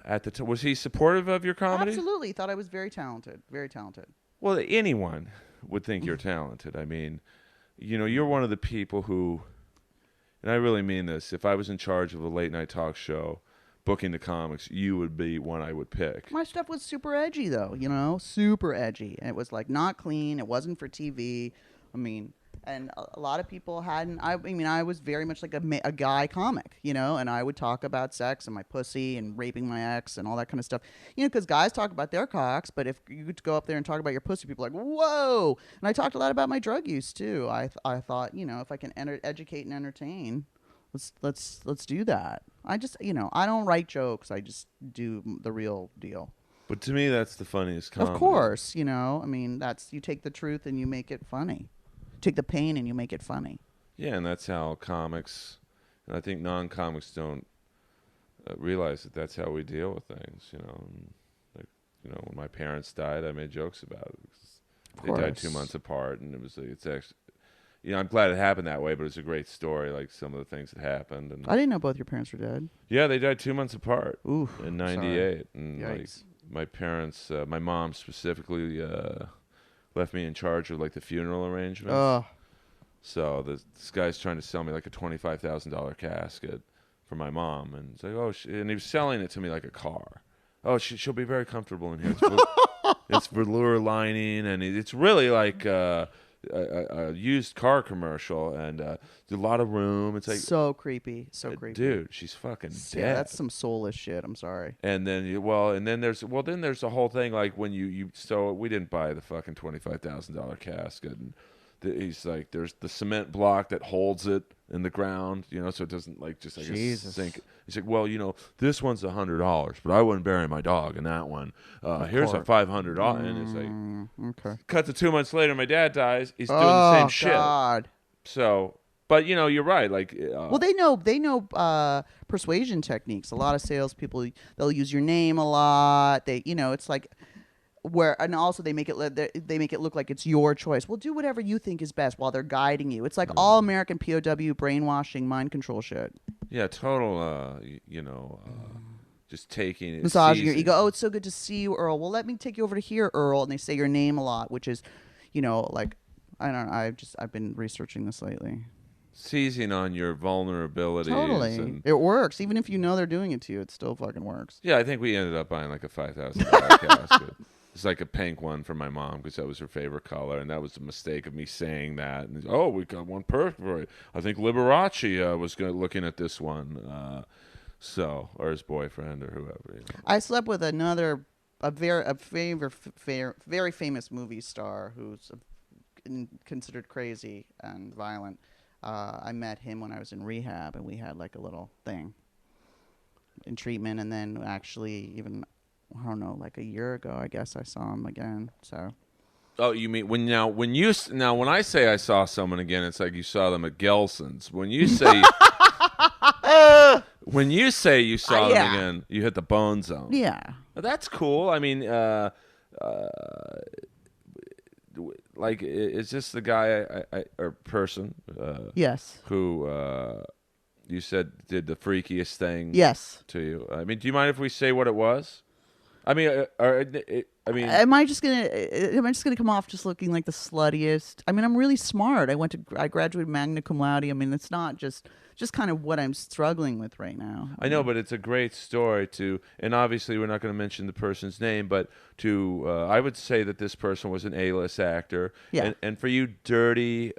at the time, was he supportive of your comedy? Absolutely, he thought I was very talented. Very talented. Well, anyone would think you're talented. I mean, you're one of the people who, and I really mean this. If I was in charge of a late night talk show, booking the comics, you would be one I would pick. My stuff was super edgy, though, you know, super edgy. And it was like not clean. It wasn't for TV. I mean, and a lot of people hadn't. I mean, I was very much like a guy comic, you know, and I would talk about sex and my pussy and raping my ex and all that kind of stuff, you know, because guys talk about their cocks, but if you could go up there and talk about your pussy, people are like, whoa. And I talked a lot about my drug use too. I thought, you know, if I can educate and entertain, let's do that. I just, you know, I don't write jokes. I just do the real deal. But to me, that's the funniest comedy. Of course, you know. I mean, that's you take the truth and you make it funny. Take the pain and you make it funny. Yeah, and that's how comics, and I think non-comics don't realize that that's how we deal with things. You know, and like, you know, when my parents died, I made jokes about it. They died 2 months apart, and it was it's actually. You know, I'm glad it happened that way, but it's a great story, like some of the things that happened. And I didn't know both your parents were dead. yeah, they died 2 months apart. Ooh, in '98, and Yikes. like my parents, my mom specifically, left me in charge of like the funeral arrangements. Ugh. So this guy's trying to sell me like a $25,000 casket for my mom, and it's like, oh, and he was selling it to me like a car. Oh, she'll be very comfortable in here. It's velour lining, and it's really like. A used car commercial, and a lot of room. It's like so creepy, so creepy, dude. She's fucking dead. Yeah, that's some soulless shit. I'm sorry. And then then there's the whole thing like when so we didn't buy the fucking $25,000 casket, and he's like there's the cement block that holds it in the ground, you know, so it doesn't like just like sink. He's like, well, you know, this one's $100, but I wouldn't bury my dog in that one. Here's a $500, and it's like, okay. Cut to 2 months later, my dad dies. He's doing the same shit. God. So, but you know, you're right. Like, well, they know persuasion techniques. A lot of salespeople, they'll use your name a lot. They, you know, it's like. And also they make it look like it's your choice. Well, do whatever you think is best while they're guiding you. It's like all American POW brainwashing, mind control shit. Yeah, total. Just taking it, massaging your ego. Oh, it's so good to see you, Earl. Well, let me take you over to here, Earl. And they say your name a lot, which is, you know, like I don't know. I've been researching this lately. Seizing on your vulnerabilities. Totally, it works. Even if you know they're doing it to you, it still fucking works. Yeah, I think we ended up buying like a $5,000 casket. It's like a pink one for my mom because that was her favorite color, and that was a mistake of me saying that. And we got one perfect for you. I think Liberace was looking at this one, or his boyfriend or whoever. You know. I slept with a very famous movie star who's considered crazy and violent. I met him when I was in rehab, and we had like a little thing in treatment, and then actually even. I don't know, like a year ago, I guess I saw him again. So. Oh, you mean when I say I saw someone again, it's like you saw them at Gelson's. When you say you saw them again, you hit the bone zone. Yeah, that's cool. I mean, like, is this the guy or person? Yes. Who you said did the freakiest thing? Yes. To you. I mean, do you mind if we say what it was? I mean, am I just gonna come off just looking like the sluttiest? I mean, I'm really smart. I graduated magna cum laude. I mean, it's not just kind of what I'm struggling with right now. I know, but it's a great story and obviously we're not going to mention the person's name, but I would say that this person was an A-list actor. Yeah. And for you dirty,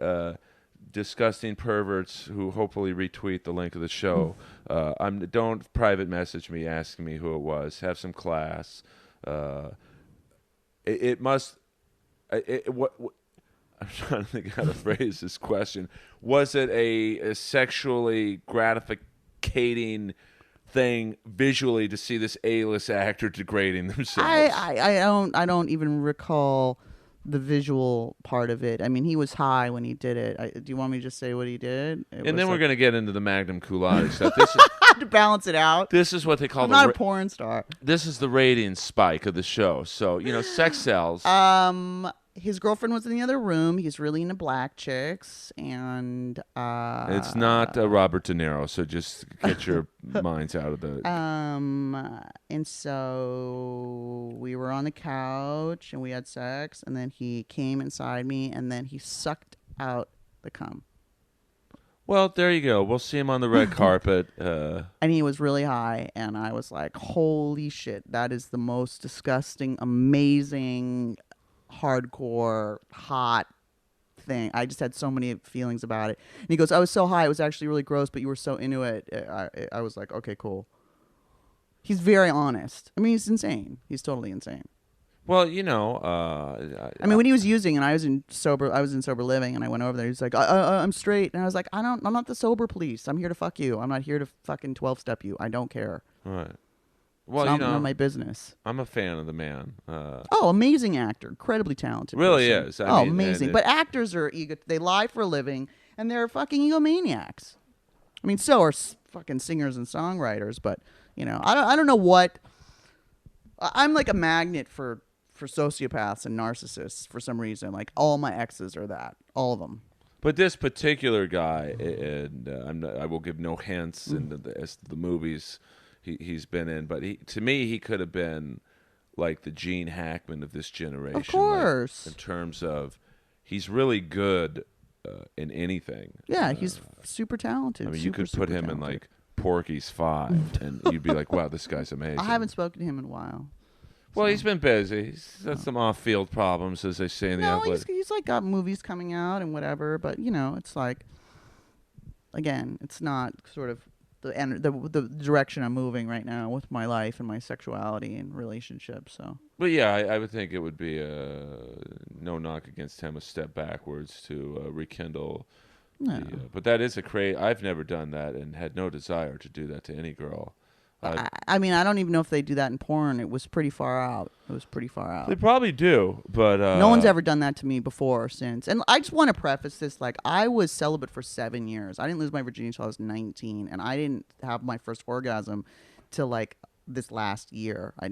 disgusting perverts who hopefully retweet the link of the show, don't private message me asking me who it was. Have some class. What I'm trying to think how to phrase this question. Was it a sexually gratificating thing visually to see this A-list actor degrading themselves? I don't even recall the visual part of it. I mean, he was high when he did it. Do you want me to just say what he did? And then we're going to get into the Magnum cum laude stuff. To balance it out. This is what they call I'm not a porn star. This is the ratings spike of the show. So, you know, sex sells. His girlfriend was in the other room. He's really into black chicks, and it's not Robert De Niro. So just get your minds out of it. And so we were on the couch and we had sex, and then he came inside me, and then he sucked out the cum. Well, there you go. We'll see him on the red carpet. And he was really high, and I was like, holy shit, that is the most disgusting, amazing, hardcore, hot thing. I just had so many feelings about it. And he goes, I was so high, it was actually really gross, but you were so into it. I was like, okay, cool. He's very honest. I mean, he's insane. He's totally insane. Well, I mean, when he was using, and I was in sober living, and I went over there. He's like, I'm straight, and I was like, I'm not the sober police. I'm here to fuck you. I'm not here to fucking 12-step you. I don't care. right. Well, It's not my business. I'm a fan of the man. Oh, amazing actor, incredibly talented. Really person. is. I mean, amazing. But actors are they lie for a living, and they're fucking egomaniacs. I mean, so are fucking singers and songwriters. But I don't know what. I'm like a magnet for sociopaths and narcissists for some reason. Like all my exes are that, all of them. But this particular guy, and I will give no hints into the movies he's been in, but to me, he could have been like the Gene Hackman of this generation. Of course. Like, in terms of, he's really good in anything. Yeah, he's super talented. I mean, super, you could put him talented. in like Porky's 5, and you'd be like, wow, this guy's amazing. I haven't spoken to him in a while. Well, he's been busy. He's had some off-field problems, as they say in the outlet. He's like got movies coming out and whatever, but it's like, again, it's not sort of the direction I'm moving right now with my life and my sexuality and relationships. So, But yeah, I would think it would be no knock against him, a step backwards to rekindle. no. But that is I've never done that and had no desire to do that to any girl. I mean, I don't even know if they do that in porn. It was pretty far out. They probably do, but no one's ever done that to me before or since. And I just want to preface this, like, I was celibate for 7 years. I didn't lose my virginity until I was 19, and I didn't have my first orgasm till like this last year. I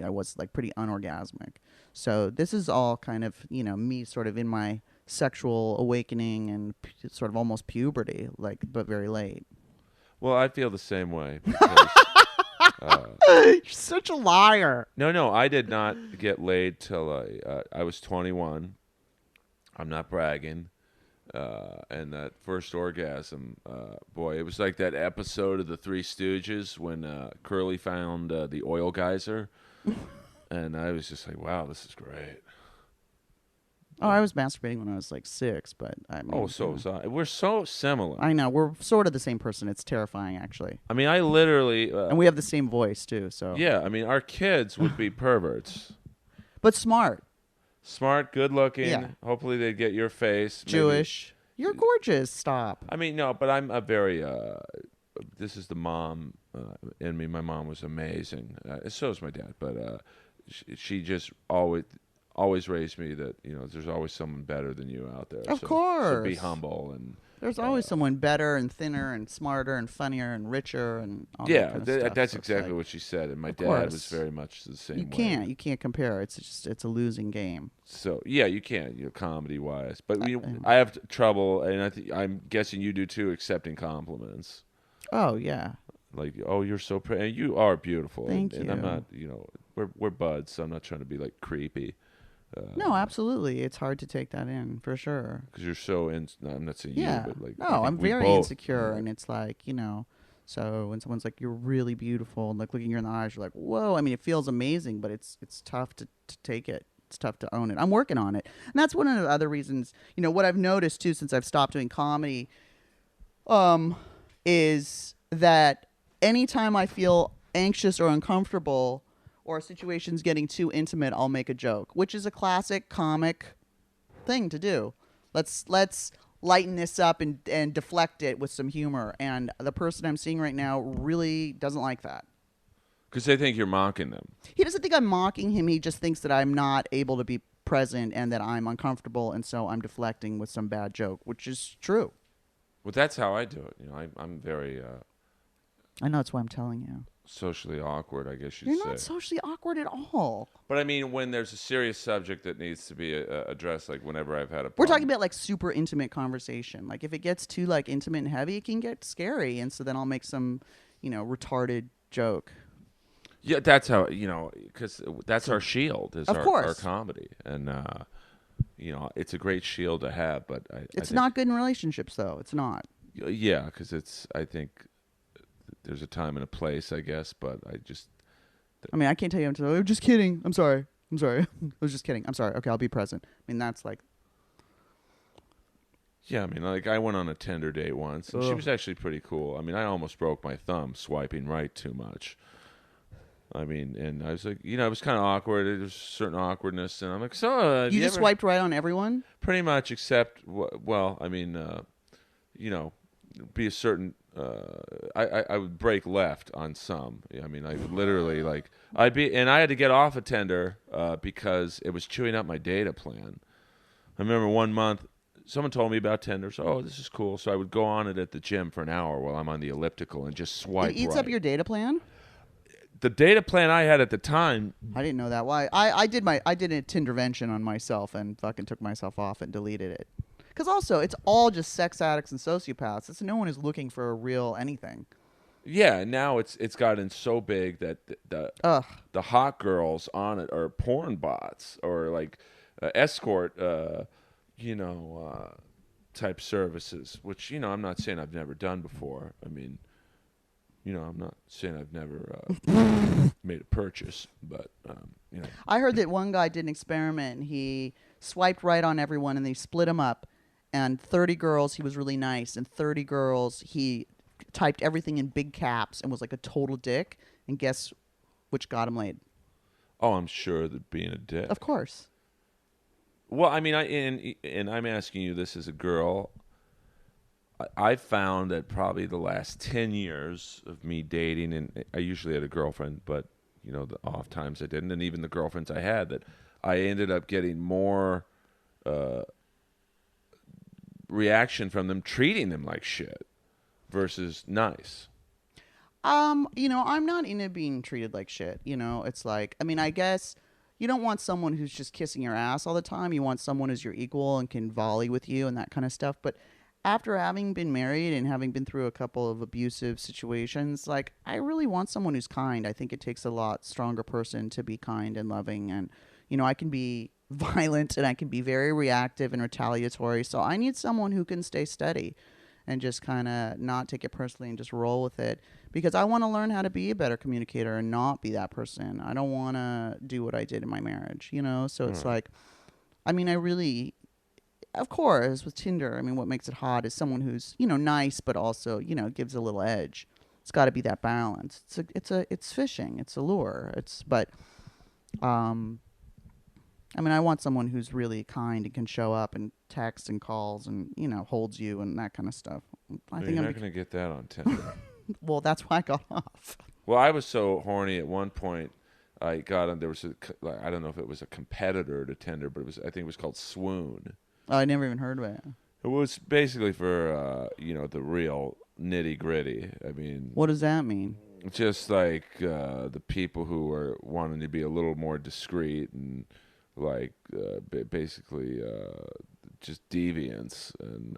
was like pretty unorgasmic. So this is all kind of, me sort of in my sexual awakening and sort of almost puberty, like, but very late. Well, I feel the same way. Because, You're such a liar. no, I did not get laid till I was 21. I'm not bragging. And that first orgasm, boy, it was like that episode of The Three Stooges when Curly found the oil geyser. And I was just like, wow, this is great. Oh, I was masturbating when I was like 6, but I mean, So we're so similar. I know, we're sort of the same person. It's terrifying, actually. I mean, I literally... and we have the same voice, too, so... Yeah, I mean, our kids would be perverts. But smart. Smart, good-looking. Yeah. Hopefully they'd get your face. Jewish. Maybe. You're gorgeous. Stop. I mean, no, but I'm a very... this is the mom in me. My mom was amazing. So is my dad. But she just always raised me that, there's always someone better than you out there. Of course. So be humble and... There's always someone better and thinner and smarter and funnier and richer and all that kind of stuff. That's So it's exactly like, what she said. And my dad course. was very much the same you way. can't compare. It's a losing game. So yeah, you can't, comedy-wise. But I have trouble, and I'm guessing you do too, accepting compliments. Oh yeah. Like, oh, you're so pretty. And you are beautiful. Thank and you. I'm not, we're buds, so I'm not trying to be like creepy. No, absolutely. It's hard to take that in, for sure. Because you're so no, I'm not saying Yeah. you, but like, no, I'm very both, insecure, and it's like, so when someone's like, you're really beautiful, and like looking you in the eyes, you're like, whoa. I mean, it feels amazing, but it's tough to take it. It's tough to own it. I'm working on it. And that's one of the other reasons, what I've noticed too since I've stopped doing comedy, is that anytime I feel anxious or uncomfortable, or a situation's getting too intimate, I'll make a joke, which is a classic comic thing to do. Let's lighten this up and deflect it with some humor. And the person I'm seeing right now really doesn't like that. Because they think you're mocking them. He doesn't think I'm mocking him. He just thinks that I'm not able to be present and that I'm uncomfortable, and so I'm deflecting with some bad joke, which is true. Well, that's how I do it. I'm very I know, that's why I'm telling you. socially awkward, I guess you'd You're say. not socially awkward at all. But I mean, when there's a serious subject that needs to be addressed, like whenever I've had a problem. We're talking about like super intimate conversation. Like if it gets too like intimate and heavy, it can get scary. And so then I'll make some, retarded joke. Yeah, that's how, because that's our shield, is Of our course. comedy. And, it's a great shield to have, but It's not good in relationships, though. It's not. Yeah, because I think there's a time and a place, I guess, but I mean, I can't tell you. I'm just kidding. I'm sorry. I was just kidding. I'm sorry. Okay, I'll be present. I mean, that's like. yeah, I mean, like I went on a Tinder date once, and she was actually pretty cool. I mean, I almost broke my thumb swiping right too much. I mean, and I was like, it was kind of awkward. There was certain awkwardness, and I'm like, so have You you just ever swiped right on everyone? pretty much except well, I mean, be a certain. I would break left on some. I mean, I would literally like and I had to get off of Tinder because it was chewing up my data plan. I remember one month someone told me about Tinder, so this is cool. So I would go on it at the gym for an hour while I'm on the elliptical and just swipe It eats right. up your data plan? The data plan I had at the time. I didn't know that. Why? I did a Tindervention on myself and fucking took myself off and deleted it. Because also, it's all just sex addicts and sociopaths. No one is looking for a real anything. Yeah, now it's gotten so big that the hot girls on it are porn bots or like escort, type services. Which I'm not saying I've never done before. I mean, I'm not saying I've never made a purchase, but I heard that one guy did an experiment. He swiped right on everyone, and they split him up. And 30 girls, he was really nice. And 30 girls, he typed everything in big caps and was like a total dick. And guess which got him laid? Oh, I'm sure that being a dick. Of course. Well, I mean, and I'm asking you this as a girl. I found that probably the last 10 years of me dating, and I usually had a girlfriend, but the off times I didn't, and even the girlfriends I had, that I ended up getting more reaction from them treating them like shit versus nice. I'm not into being treated like shit. It's like, I mean, I guess you don't want someone who's just kissing your ass all the time. You want someone who's your equal and can volley with you and that kind of stuff. But after having been married and having been through a couple of abusive situations, like, I really want someone who's kind. I think it takes a lot stronger person to be kind and loving. And, I can be violent and I can be very reactive and retaliatory. So I need someone who can stay steady and just kind of not take it personally and just roll with it, because I want to learn how to be a better communicator and not be that person. I don't want to do what I did in my marriage, So it's like, I mean, I really, of course, with Tinder, I mean, what makes it hot is someone who's, nice, but also, gives a little edge. It's got to be that balance. It's fishing. It's a lure. I mean, I want someone who's really kind and can show up and text and calls and, holds you and that kind of stuff. You're not going to get that on Tinder. Well, that's why I got off. Well, I was so horny at one point. I got on. There was I don't know if it was a competitor to Tinder, but I think it was called Swoon. Oh, I never even heard of it. It was basically for the real nitty gritty. I mean, what does that mean? Just like the people who are wanting to be a little more discreet and like basically just deviants and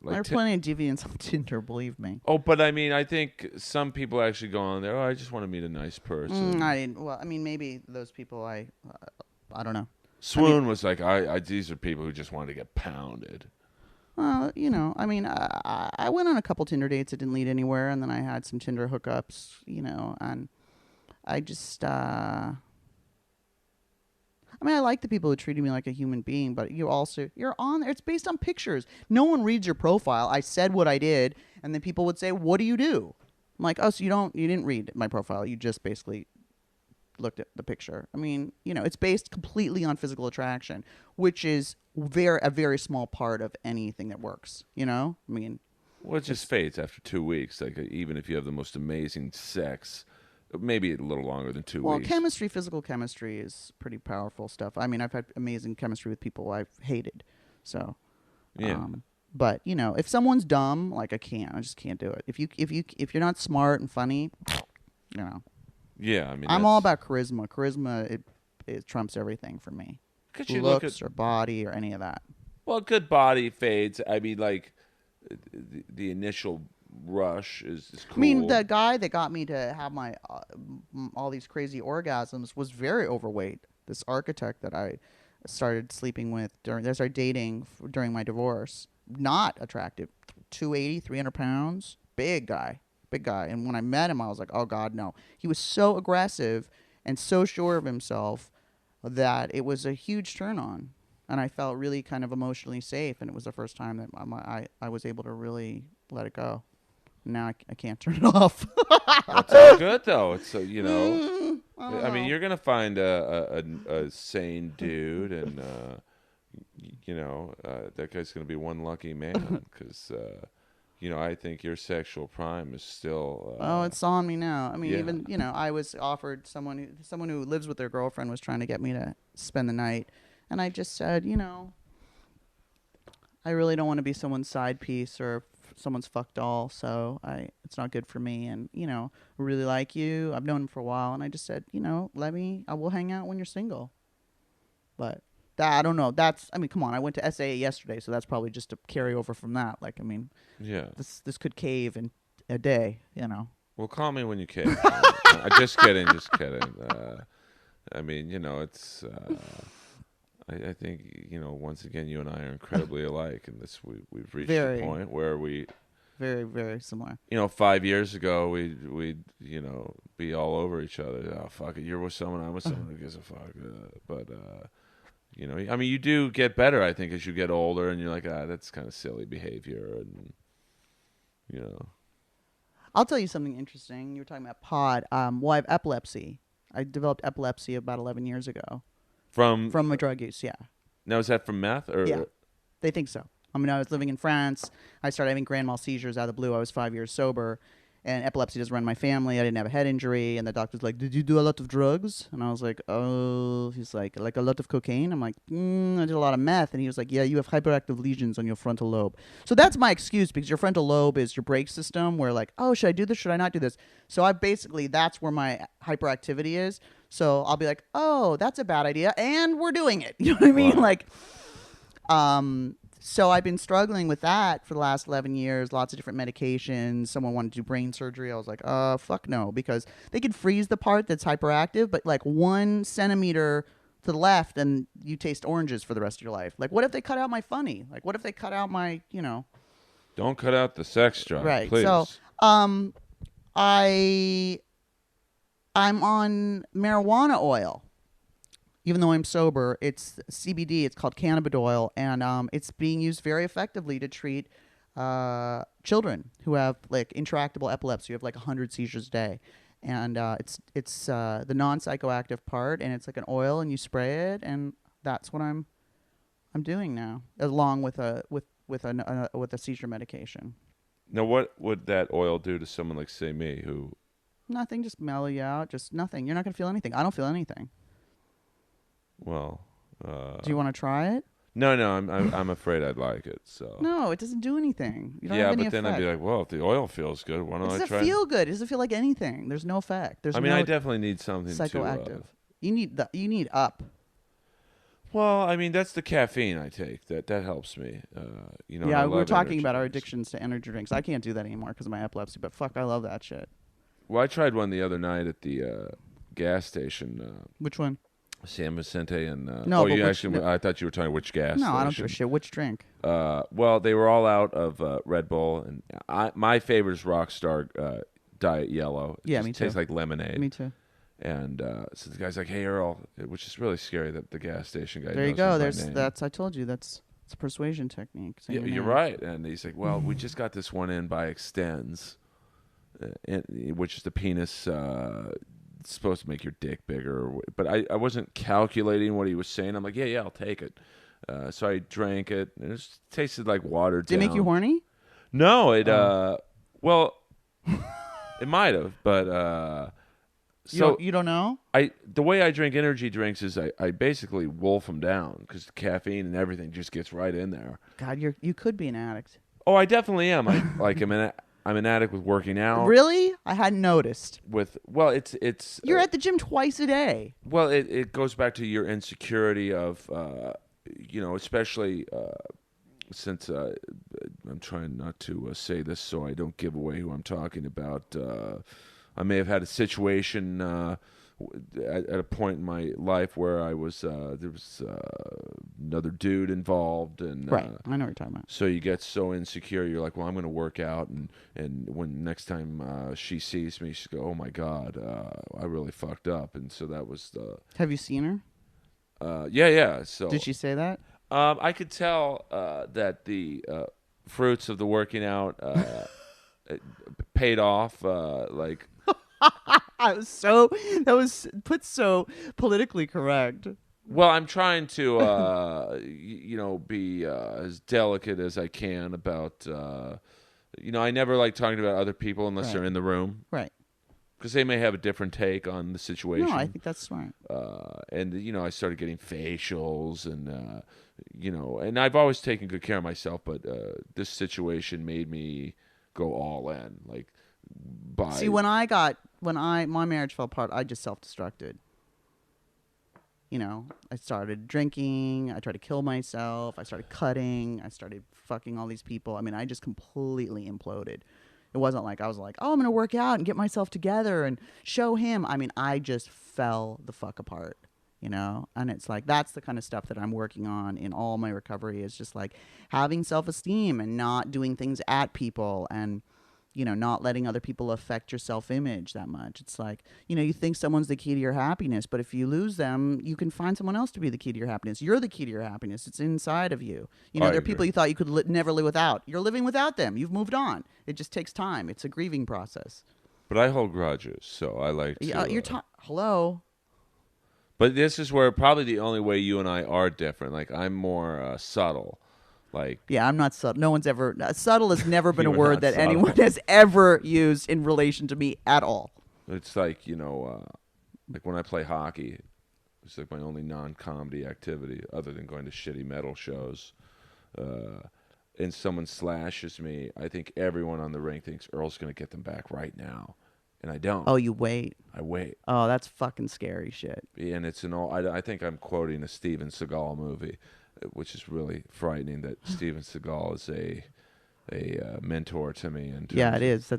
like there are plenty of deviants on Tinder, believe me. Oh, but I mean, I think some people actually go on there. Oh, I just want to meet a nice person. Well, I mean, maybe those people. I don't know. Swoon was like, these are people who just wanted to get pounded. Well, I mean, I went on a couple Tinder dates that didn't lead anywhere, and then I had some Tinder hookups, and I just. I mean, I like the people who treated me like a human being, but you're on there. It's based on pictures. No one reads your profile. I said what I did, and then people would say, "What do you do?" I'm like, "Oh, so you didn't read my profile. You just basically looked at the picture." I mean, it's based completely on physical attraction, which is a very small part of anything that works. I mean, well, it just fades after 2 weeks. Like even if you have the most amazing sex. Maybe a little longer than 2 weeks. Well, physical chemistry is pretty powerful stuff. I mean, I've had amazing chemistry with people I've hated. So, yeah. But if someone's dumb, like I just can't do it. If you're not smart and funny, Yeah, I mean, I'm all about charisma. Charisma it trumps everything for me. Could you looks or body or any of that. Well, good body fades. I mean, like the initial rush is cool. I mean, the guy that got me to have my all these crazy orgasms was very overweight. This architect that I started sleeping with I started dating during my divorce not attractive. 280, 300 pounds, big guy. And when I met him, I was like, oh God, no. He was so aggressive and so sure of himself that it was a huge turn on. And I felt really kind of emotionally safe. And it was the first time that I was able to really let it go. Now I can't turn it off. That's all good, though. It's, I mean, you're going to find a sane dude, and, that guy's going to be one lucky man because, I think your sexual prime is still... it's on me now. I mean, yeah. even, I was offered someone who lives with their girlfriend was trying to get me to spend the night. And I just said, I really don't want to be someone's side piece or someone's fuck doll, so it's not good for me. And I really like you. I've known him for a while, and I just said, I will hang out when you're single. But that, I don't know. Come on. I went to SAA yesterday, so that's probably just a carryover from that. Yeah. This could cave in a day. Well, call me when you cave. Just kidding. I mean, it's. I think once again, you and I are incredibly alike, and we've reached a point where we very, very similar. 5 years ago, we'd be all over each other. Oh, fuck it, you're with someone, I'm with someone. Who gives a fuck? But I mean, you do get better, I think, as you get older, and you're like, that's kind of silly behavior, and I'll tell you something interesting. You were talking about pod. Well, I have epilepsy. I developed epilepsy about 11 years ago. From my drug use, yeah. Now, is that from meth? Or? Yeah, they think so. I mean, I was living in France. I started having grand mal seizures out of the blue. I was 5 years sober, and epilepsy doesn't run in my family. I didn't have a head injury, and the doctor's like, did you do a lot of drugs? And I was like, oh. He's like a lot of cocaine? I'm like, I did a lot of meth. And he was like, yeah, you have hyperactive lesions on your frontal lobe. So that's my excuse, because your frontal lobe is your brake system where like, oh, should I do this? Should I not do this? So that's where my hyperactivity is. So I'll be like, oh, that's a bad idea. And we're doing it. You know what I mean? Wow. So I've been struggling with that for the last 11 years, lots of different medications. Someone wanted to do brain surgery. I was like, fuck no, because they could freeze the part that's hyperactive, but 1 centimeter to the left and you taste oranges for the rest of your life. What if they cut out my funny? What if they cut out my, Don't cut out the sex drive, right. please. So I'm on marijuana oil. Even though I'm sober, it's CBD. It's called cannabidiol, and it's being used very effectively to treat children who have intractable epilepsy. You have 100 seizures a day, and it's the non-psychoactive part, and it's like an oil, and you spray it, and that's what I'm doing now, along with a seizure medication. Now, what would that oil do to someone like, say, me, who? Nothing, just mellow you out, just nothing. You're not gonna feel anything. I don't feel anything. Well, do you want to try it? No, I'm afraid I'd like it. So no, it doesn't do anything. You don't have any but then effect. I'd be like, well, if the oil feels good, why don't I try? It doesn't feel good. It doesn't feel like anything. There's no effect. I mean, I definitely need something psychoactive. You need up. Well, I mean, that's the caffeine I take. That helps me. Yeah, we were talking about our addictions to energy drinks. I can't do that anymore because of my epilepsy. But fuck, I love that shit. Well, I tried one the other night at the gas station. Which one? San Vicente and no, I thought you were talking which gas. No, station. I don't give a shit. Which drink? Well, they were all out of Red Bull, and my favorite is Rockstar Diet Yellow. Yeah, me too. Tastes like lemonade. Me too. And so the guy's like, "Hey, Earl," which is really scary that the gas station guy. There you knows go. my name. I told you it's a persuasion technique. Yeah, you're right. And he's like, "Well, we just got this one in by Extends, which is the penis." It's supposed to make your dick bigger, but I wasn't calculating what he was saying. I'm like, yeah, I'll take it. So I drank it, and it tasted like water. Did it make you horny? No, it well, it might have, but so you don't know. The way I drink energy drinks is I basically wolf them down because the caffeine and everything just gets right in there. God, you could be an addict. Oh, I definitely am. I'm an addict with working out. Really? I hadn't noticed. It's you're at the gym twice a day. Well, it goes back to your insecurity of, especially since I'm trying not to say this so I don't give away who I'm talking about. I may have had a situation at a point in my life where I was there was another dude involved, and Right. I know what you're talking about. so you get so insecure. You're like, well, I'm going to work out, and when next time she sees me, she's go, oh my god, I really fucked up, and so that was the. Have you seen her? Yeah. So Did she say that? I could tell that the fruits of the working out paid off. Like, That was put so politically correct. well, I'm trying to, be as delicate as I can about. I never like talking about other people unless Right. they're in the room Right. because they may have a different take on the situation. No, I think that's smart. And I started getting facials, and and I've always taken good care of myself, but this situation made me go all in. Like, See, when my marriage fell apart, I just self-destructed. I started drinking. I tried to kill myself. I started cutting. I started fucking all these people. I mean, I just completely imploded. It wasn't like I was like, oh, I'm going to work out and get myself together and show him. I mean, I just fell the fuck apart, And it's like, that's the kind of stuff that I'm working on in all my recovery is just like having self-esteem and not doing things at people and, not letting other people affect your self-image that much. It's like, you think someone's the key to your happiness, but if you lose them, you can find someone else to be the key to your happiness. You're the key to your happiness. It's inside of you. There are people you thought you could never live without. You're living without them. You've moved on. It just takes time. It's a grieving process. But I hold grudges, so I like to. You're hello. But this is where probably the only way you and I are different. Like, I'm more subtle. Like, yeah, I'm not subtle. No one's ever subtle has never been a You're word not that subtle. anyone has ever used in relation to me at all. it's like like when I play hockey, it's like my only non-comedy activity other than going to shitty metal shows. And someone slashes me, I think everyone on the rink thinks Earl's going to get them back right now, and I don't. Oh, you wait. I wait. Oh, that's fucking scary shit. And it's I think I'm quoting a Steven Seagal movie, which is really frightening that Steven Seagal is a mentor to me. Yeah, it is.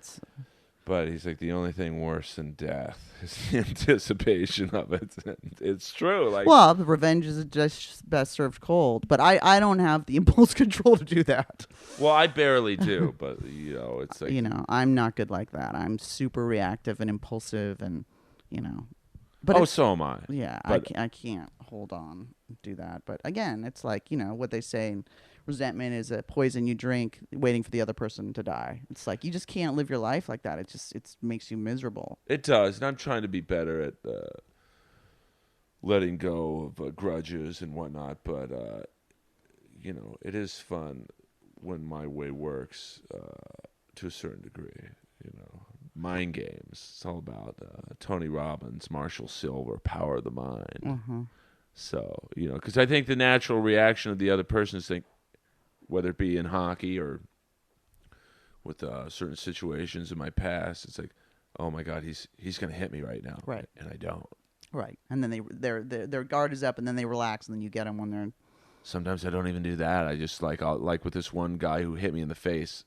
But he's like, the only thing worse than death is the anticipation of it. It's true. Like, well, the revenge is just best served cold. But I don't have the impulse control to do that. well, I barely do, but it's like, I'm not good like that. I'm super reactive and impulsive, and But so am I. Yeah, but, I can't hold on and do that. But again, it's like what they say. Resentment is a poison you drink, waiting for the other person to die. It's like you just can't live your life like that. It makes you miserable. It does, and I'm trying to be better at letting go of grudges and whatnot. But it is fun when my way works to a certain degree. Mind games. It's all about Tony Robbins, Marshall Silver, power of the mind. Mm-hmm. So because I think the natural reaction of the other person is think. Whether it be in hockey or with certain situations in my past, it's like, oh my God, he's gonna hit me right now, right? And I don't, right? And then their guard is up, and then they relax, and then you get them when they're. Sometimes I don't even do that. I just like with this one guy who hit me in the face,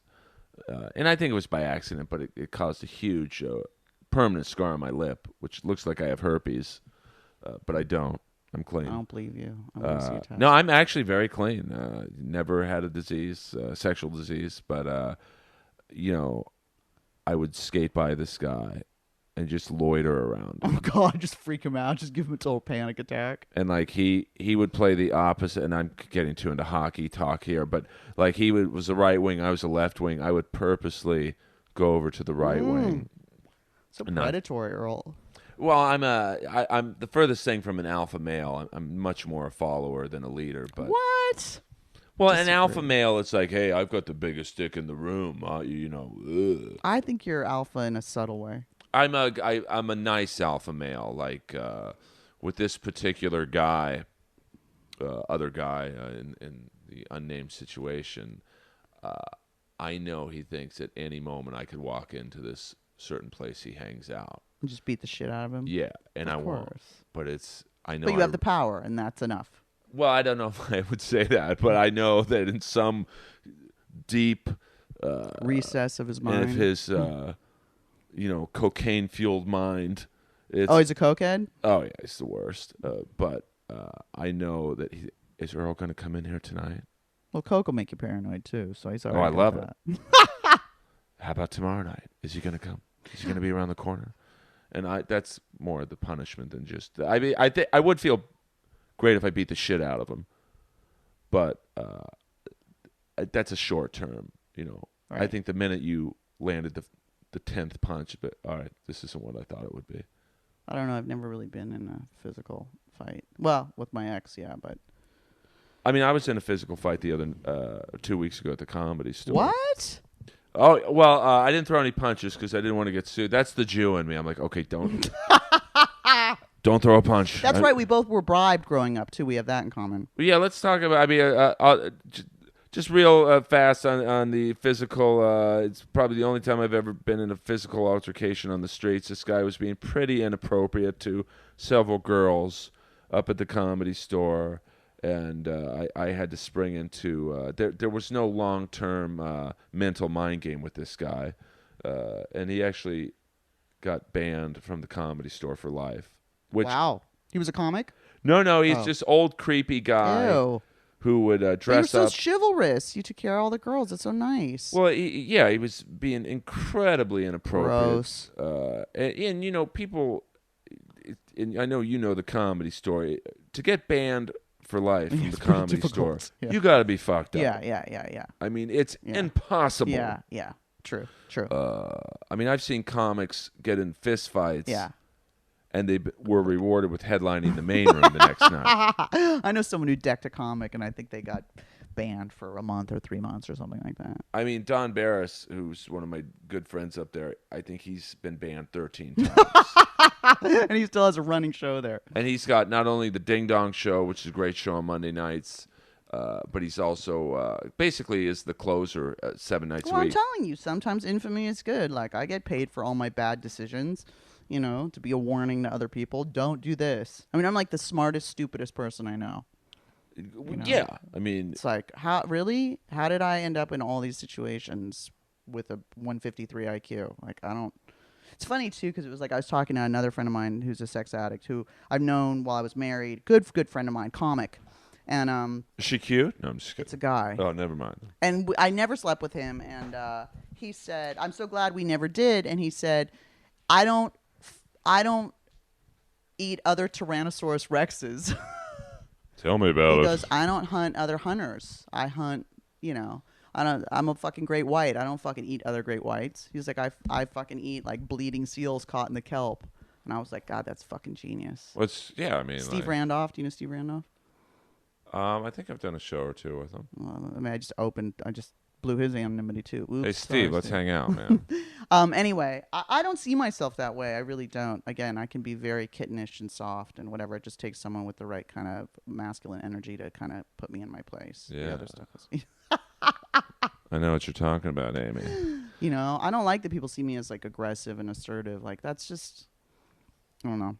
and I think it was by accident, but it caused a huge permanent scar on my lip, which looks like I have herpes, but I don't. I'm clean. I don't believe you. I want to see a test. No, I'm actually very clean. Never had a disease, sexual disease, but I would skate by this guy and just loiter around. Oh God, just freak him out. Just give him a total panic attack. And like he would play the opposite. And I'm getting too into hockey talk here, but like was the right wing, I was the left wing. I would purposely go over to the right wing. So predatory, Earl. Well, I'm the furthest thing from an alpha male. I'm much more a follower than a leader. But what? Well, an alpha male, it's like, hey, I've got the biggest dick in the room. Ugh. I think you're alpha in a subtle way. I'm a nice alpha male. Like with this particular guy, other guy in the unnamed situation, I know he thinks at any moment I could walk into this certain place he hangs out. Just beat the shit out of him. Yeah, and I won't. But I know. But you have the power, and that's enough. Well, I don't know if I would say that, but I know that in some deep recess of his mind, of his cocaine-fueled mind. He's a cokehead? Oh yeah, he's the worst. But I know that is Earl going to come in here tonight? Well, Coke will make you paranoid too, so he's I already love got it. that. How about tomorrow night? Is he going to come? Is he going to be around the corner? And that's more the punishment than just. I mean, I would feel great if I beat the shit out of him, but that's a short term. Right. I think the minute you landed the 10th punch, but all right, this isn't what I thought it would be. I don't know. I've never really been in a physical fight. Well, with my ex, yeah, but. I mean, I was in a physical fight the other 2 weeks ago at the Comedy Store. What? Oh, well, I didn't throw any punches because I didn't want to get sued. That's the Jew in me. I'm like, okay, don't throw a punch. That's right. We both were bribed growing up too. We have that in common. Yeah, let's talk about. I mean, just real fast on the physical. It's probably the only time I've ever been in a physical altercation on the streets. This guy was being pretty inappropriate to several girls up at the Comedy Store. And I had to spring into there was no long-term mental mind game with this guy. And he actually got banned from the Comedy Store for life. Wow. He was a comic? No, he's just old creepy guy Ew. who would dress You're up. so chivalrous. You took care of all the girls. It's so nice. Well, he was being incredibly inappropriate. Gross. And people, and I know you know the Comedy Store, to get banned for life from the Comedy Store, you got to be fucked up. Yeah. I mean, it's impossible. Yeah. True. I mean, I've seen comics get in fist fights. Yeah. And they were rewarded with headlining the main room the next night. I know someone who decked a comic, and I think they got banned for a month or 3 months or something like that. I mean, Don Barris, who's one of my good friends up there, I think he's been banned 13 times. And he still has a running show there. And he's got not only the Ding Dong Show, which is a great show on Monday nights, but he's also basically is the closer 7 nights a week. I'm telling you, sometimes infamy is good. Like, I get paid for all my bad decisions, to be a warning to other people. Don't do this. I mean, I'm like the smartest, stupidest person I know. Yeah, I mean, it's like, how did I end up in all these situations with a 153 IQ? Like, I don't. It's funny too because it was like I was talking to another friend of mine who's a sex addict who I've known while I was married. Good friend of mine, comic, and is she cute? No, I'm just kidding. It's a guy. Oh, never mind. And I never slept with him, and he said, "I'm so glad we never did." And he said, "I don't eat other Tyrannosaurus Rexes." Tell me about it. He goes, I don't hunt other hunters. I hunt, I'm a fucking great white. I don't fucking eat other great whites. He's like, I fucking eat like bleeding seals caught in the kelp. And I was like, God, that's fucking genius. I mean, Steve Randolph. Do you know Steve Randolph? I think I've done a show or two with him. Well, I mean, I just blew his anonymity too. Oops, hey, Steve, let's hang out, man. Anyway, I don't see myself that way. I really don't. Again, I can be very kittenish and soft and whatever. It just takes someone with the right kind of masculine energy to kind of put me in my place. Yeah. The other stuff is... I know what you're talking about, Amy. I don't like that people see me as like aggressive and assertive. Like, that's just, I don't know.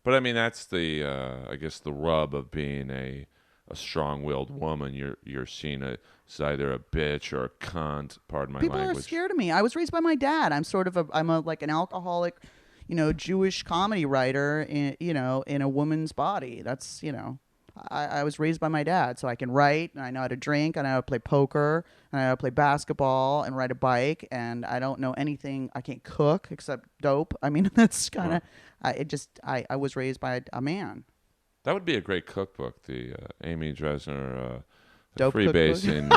But I mean, that's the, I guess, the rub of being a strong-willed woman. You're seen as either a bitch or a cunt. Pardon my language. People are scared of me. I was raised by my dad. I'm like an alcoholic, Jewish comedy writer in a woman's body. That's I was raised by my dad, so I can write, and I know how to drink, and I know how to play poker, and I know how to play basketball, and ride a bike, and I don't know anything. I can't cook except dope. I mean, that's kind of. I was raised by a man. That would be a great cookbook, the Amy Dresnar Dope freebasing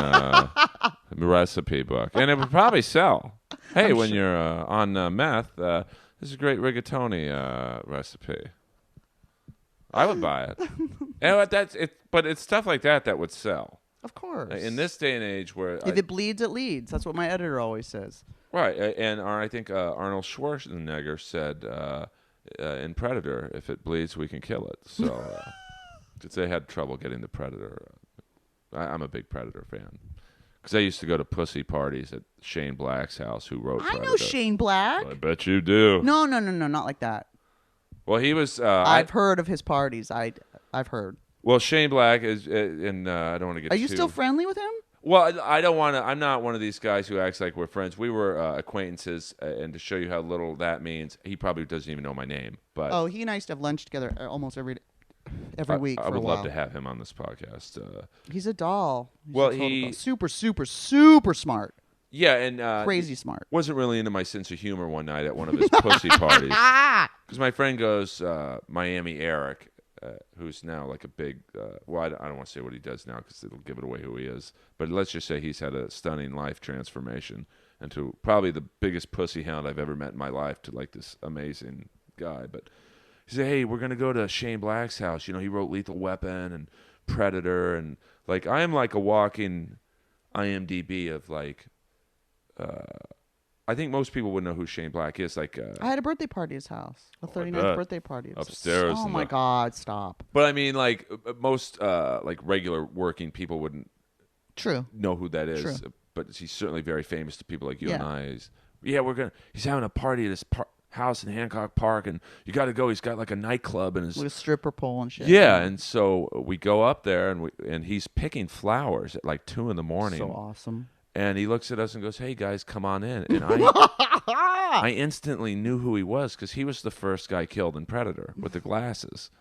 recipe book. And it would probably sell. Hey, when you're on meth, this is a great rigatoni recipe. I would buy it. But it's stuff like that would sell. Of course. In this day and age where... If it bleeds, it leads. That's what my editor always says. Right. And I think Arnold Schwarzenegger said... in Predator, if it bleeds, we can kill it. So, because they had trouble getting the Predator. I'm a big Predator fan. Because I used to go to pussy parties at Shane Black's house, who wrote Predator. I know Shane Black. Well, I bet you do. No, not like that. Well, he was... I've heard of his parties. I've heard. Well, Shane Black is... and I don't want to get Are you still friendly with him? Well, I don't want to. I'm not one of these guys who acts like we're friends. We were acquaintances, and to show you how little that means, he probably doesn't even know my name. But he and I used to have lunch together almost every day. every week I for would a while. love to have him on this podcast. He's a doll. He's Well, a total he- doll. super, super, super smart. Yeah, and Crazy smart. wasn't really into my sense of humor one night at one of his pussy parties. Because my friend goes, Miami Eric, who's now like a big, well, I don't want to say what he does now because it'll give it away who he is. But let's just say he's had a stunning life transformation into probably the biggest pussy hound I've ever met in my life, to like this amazing guy. But he said, hey, we're going to go to Shane Black's house. You know, he wrote Lethal Weapon and Predator. And like, I am like a walking IMDb of like, I think most people would know who Shane Black is. Like, I had a birthday party at his house. A 39th bet. birthday party. It was Upstairs Oh in my the- God! Stop. but I mean, like most like regular working people wouldn't True. know who that is. True. But he's certainly very famous to people like you Yeah. and I. He's having a party at his house in Hancock Park, and you got to go. He's got like a nightclub and his. With a stripper pole and shit. Yeah, and so we go up there, and he's picking flowers at like 2 a.m. So awesome. And he looks at us and goes, "Hey guys, come on in." And I instantly knew who he was because he was the first guy killed in Predator with the glasses.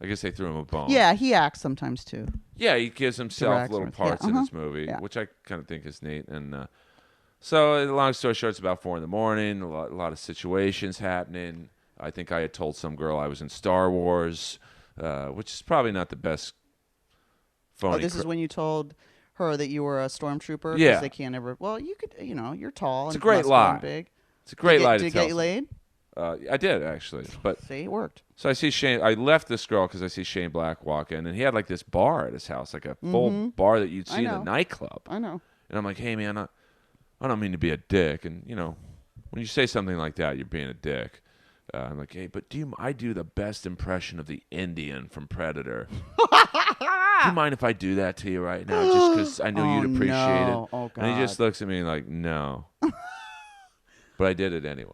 I guess they threw him a bone. Yeah, he acts sometimes too. Yeah, he gives himself Directs little or- parts yeah, in uh-huh. this movie, Yeah. which I kind of think is neat. And so, long story short, it's about 4 a.m. A lot of situations happening. I think I had told some girl I was in Star Wars, which is probably not the best. Phony. Oh, this is when you told her that you were a stormtrooper. 'Cause Yeah. they can't ever. Well, you could. You know, you're tall. It's and a great muscular and lie. Big. It's a great lie Did to it tell. get you laid? I did actually, but See, it worked. so I see Shane. I left this girl because I see Shane Black walk in, and he had like this bar at his house, like a full bar that you'd I see in a know. nightclub. I know. And I'm like, hey man, I don't mean to be a dick, and you know, when you say something like that, you're being a dick. I'm like, hey, but I do the best impression of the Indian from Predator. Do you mind if I do that to you right now, just because I know Oh, you'd appreciate no. it? Oh, And he just God. looks at me like, no. But I did it anyway.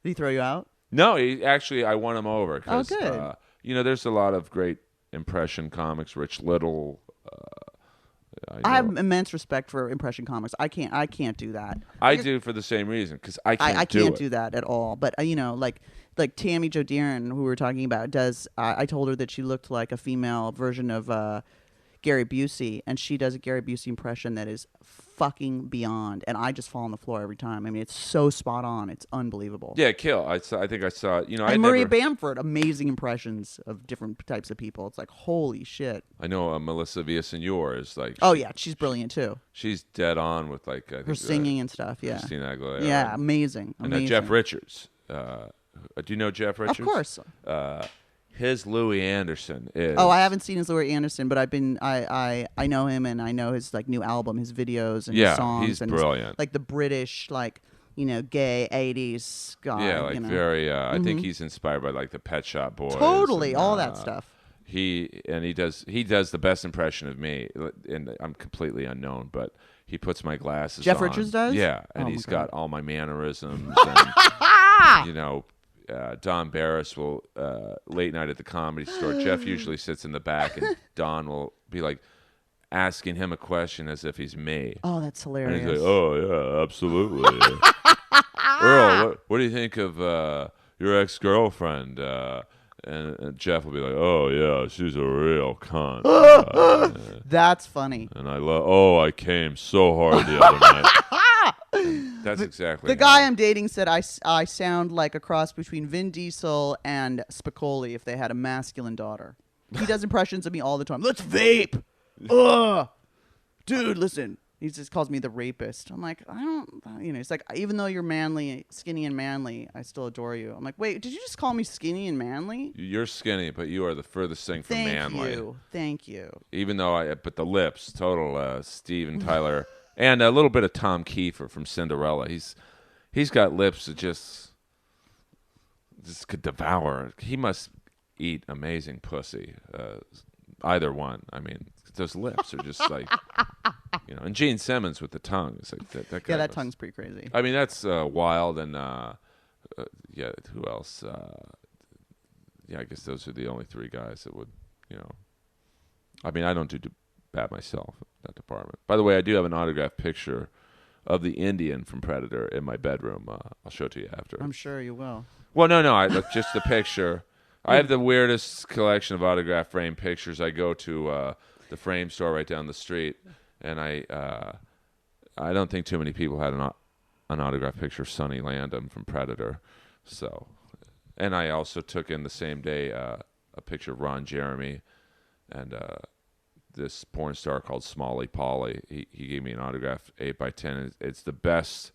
Did he throw you out? No, I won him over. 'Cause, Oh, good. you know, there's a lot of great impression comics. Rich Little. I have immense respect for impression comics. I can't do that. I do for the same reason because I can't I do can't it. do that at all. But you know, like Tammy Jo Deeren, who we were talking about, does. I told her that she looked like a female version of Gary Busey, and she does a Gary Busey impression that is fucking beyond. And I just fall on the floor every time. I mean, it's so spot on. It's unbelievable. Yeah, kill. I think I saw it. You know, And Maria Bamford, amazing impressions of different types of people. It's like, holy shit. I know Melissa Villasenor is like. Oh yeah, she's brilliant too. She's dead on with like I think, Her singing and stuff. Yeah. Christina Aguilera. Yeah, amazing. And Amazing. Jeff Richards. Do you know Jeff Richards? Of course. His Louis Anderson is. Oh, I haven't seen his Louis Anderson, but I know him, and I know his like new album, his videos and Yeah, his songs. he's and brilliant. like the British, like, you know, gay 80s guy. Yeah, like you know. very. I think he's inspired by like the Pet Shop Boys. Totally, and, all that stuff. He does the best impression of me, and I'm completely unknown, but he puts my glasses. Jeff on. Richards does? Yeah, and Oh, my he's God. got all my mannerisms. And, you know, Don Barris will late night at the Comedy Store. Jeff usually sits in the back, and Don will be like asking him a question as if he's me. Oh, that's And hilarious. he's like, "Oh yeah, absolutely." Earl, what do you think of your ex-girlfriend? And Jeff will be like, "Oh yeah, she's a real cunt." That's funny. And I came so hard the other night. And that's exactly The guy I'm dating said I sound like a cross between Vin Diesel and Spicoli if they had a masculine daughter. He does impressions of me all the time. Let's vape. Ugh. Dude, listen. He just calls me the rapist. I'm like, I don't, you know, he's like, even though you're manly, skinny and manly, I still adore you. I'm like, wait, did you just call me skinny and manly? You're skinny, but you are the furthest thing from Thank manly. you. Thank you. Even though but the lips, total Steve and Tyler, and a little bit of Tom Kiefer from Cinderella. He's got lips that just could devour. He must eat amazing pussy. Either one. I mean, those lips are just like, you know. And Gene Simmons with the tongue. It's like that guy Yeah, that must- tongue's pretty crazy. I mean, that's wild. And yeah, who else? Yeah, I guess those are the only three guys that would, you know. I mean, I don't do bad myself in that department. By the way, I do have an autographed picture of the Indian from Predator in my bedroom. I'll show it to you after. I'm sure you will. Well, no, I look just the picture. I have the weirdest collection of autograph frame pictures. I go to the frame store right down the street, and I don't think too many people had an autograph picture of Sonny Landham from Predator. So, and I also took in the same day a picture of Ron Jeremy and this porn star called Smalley Polly. He gave me an autograph 8x10. It's the best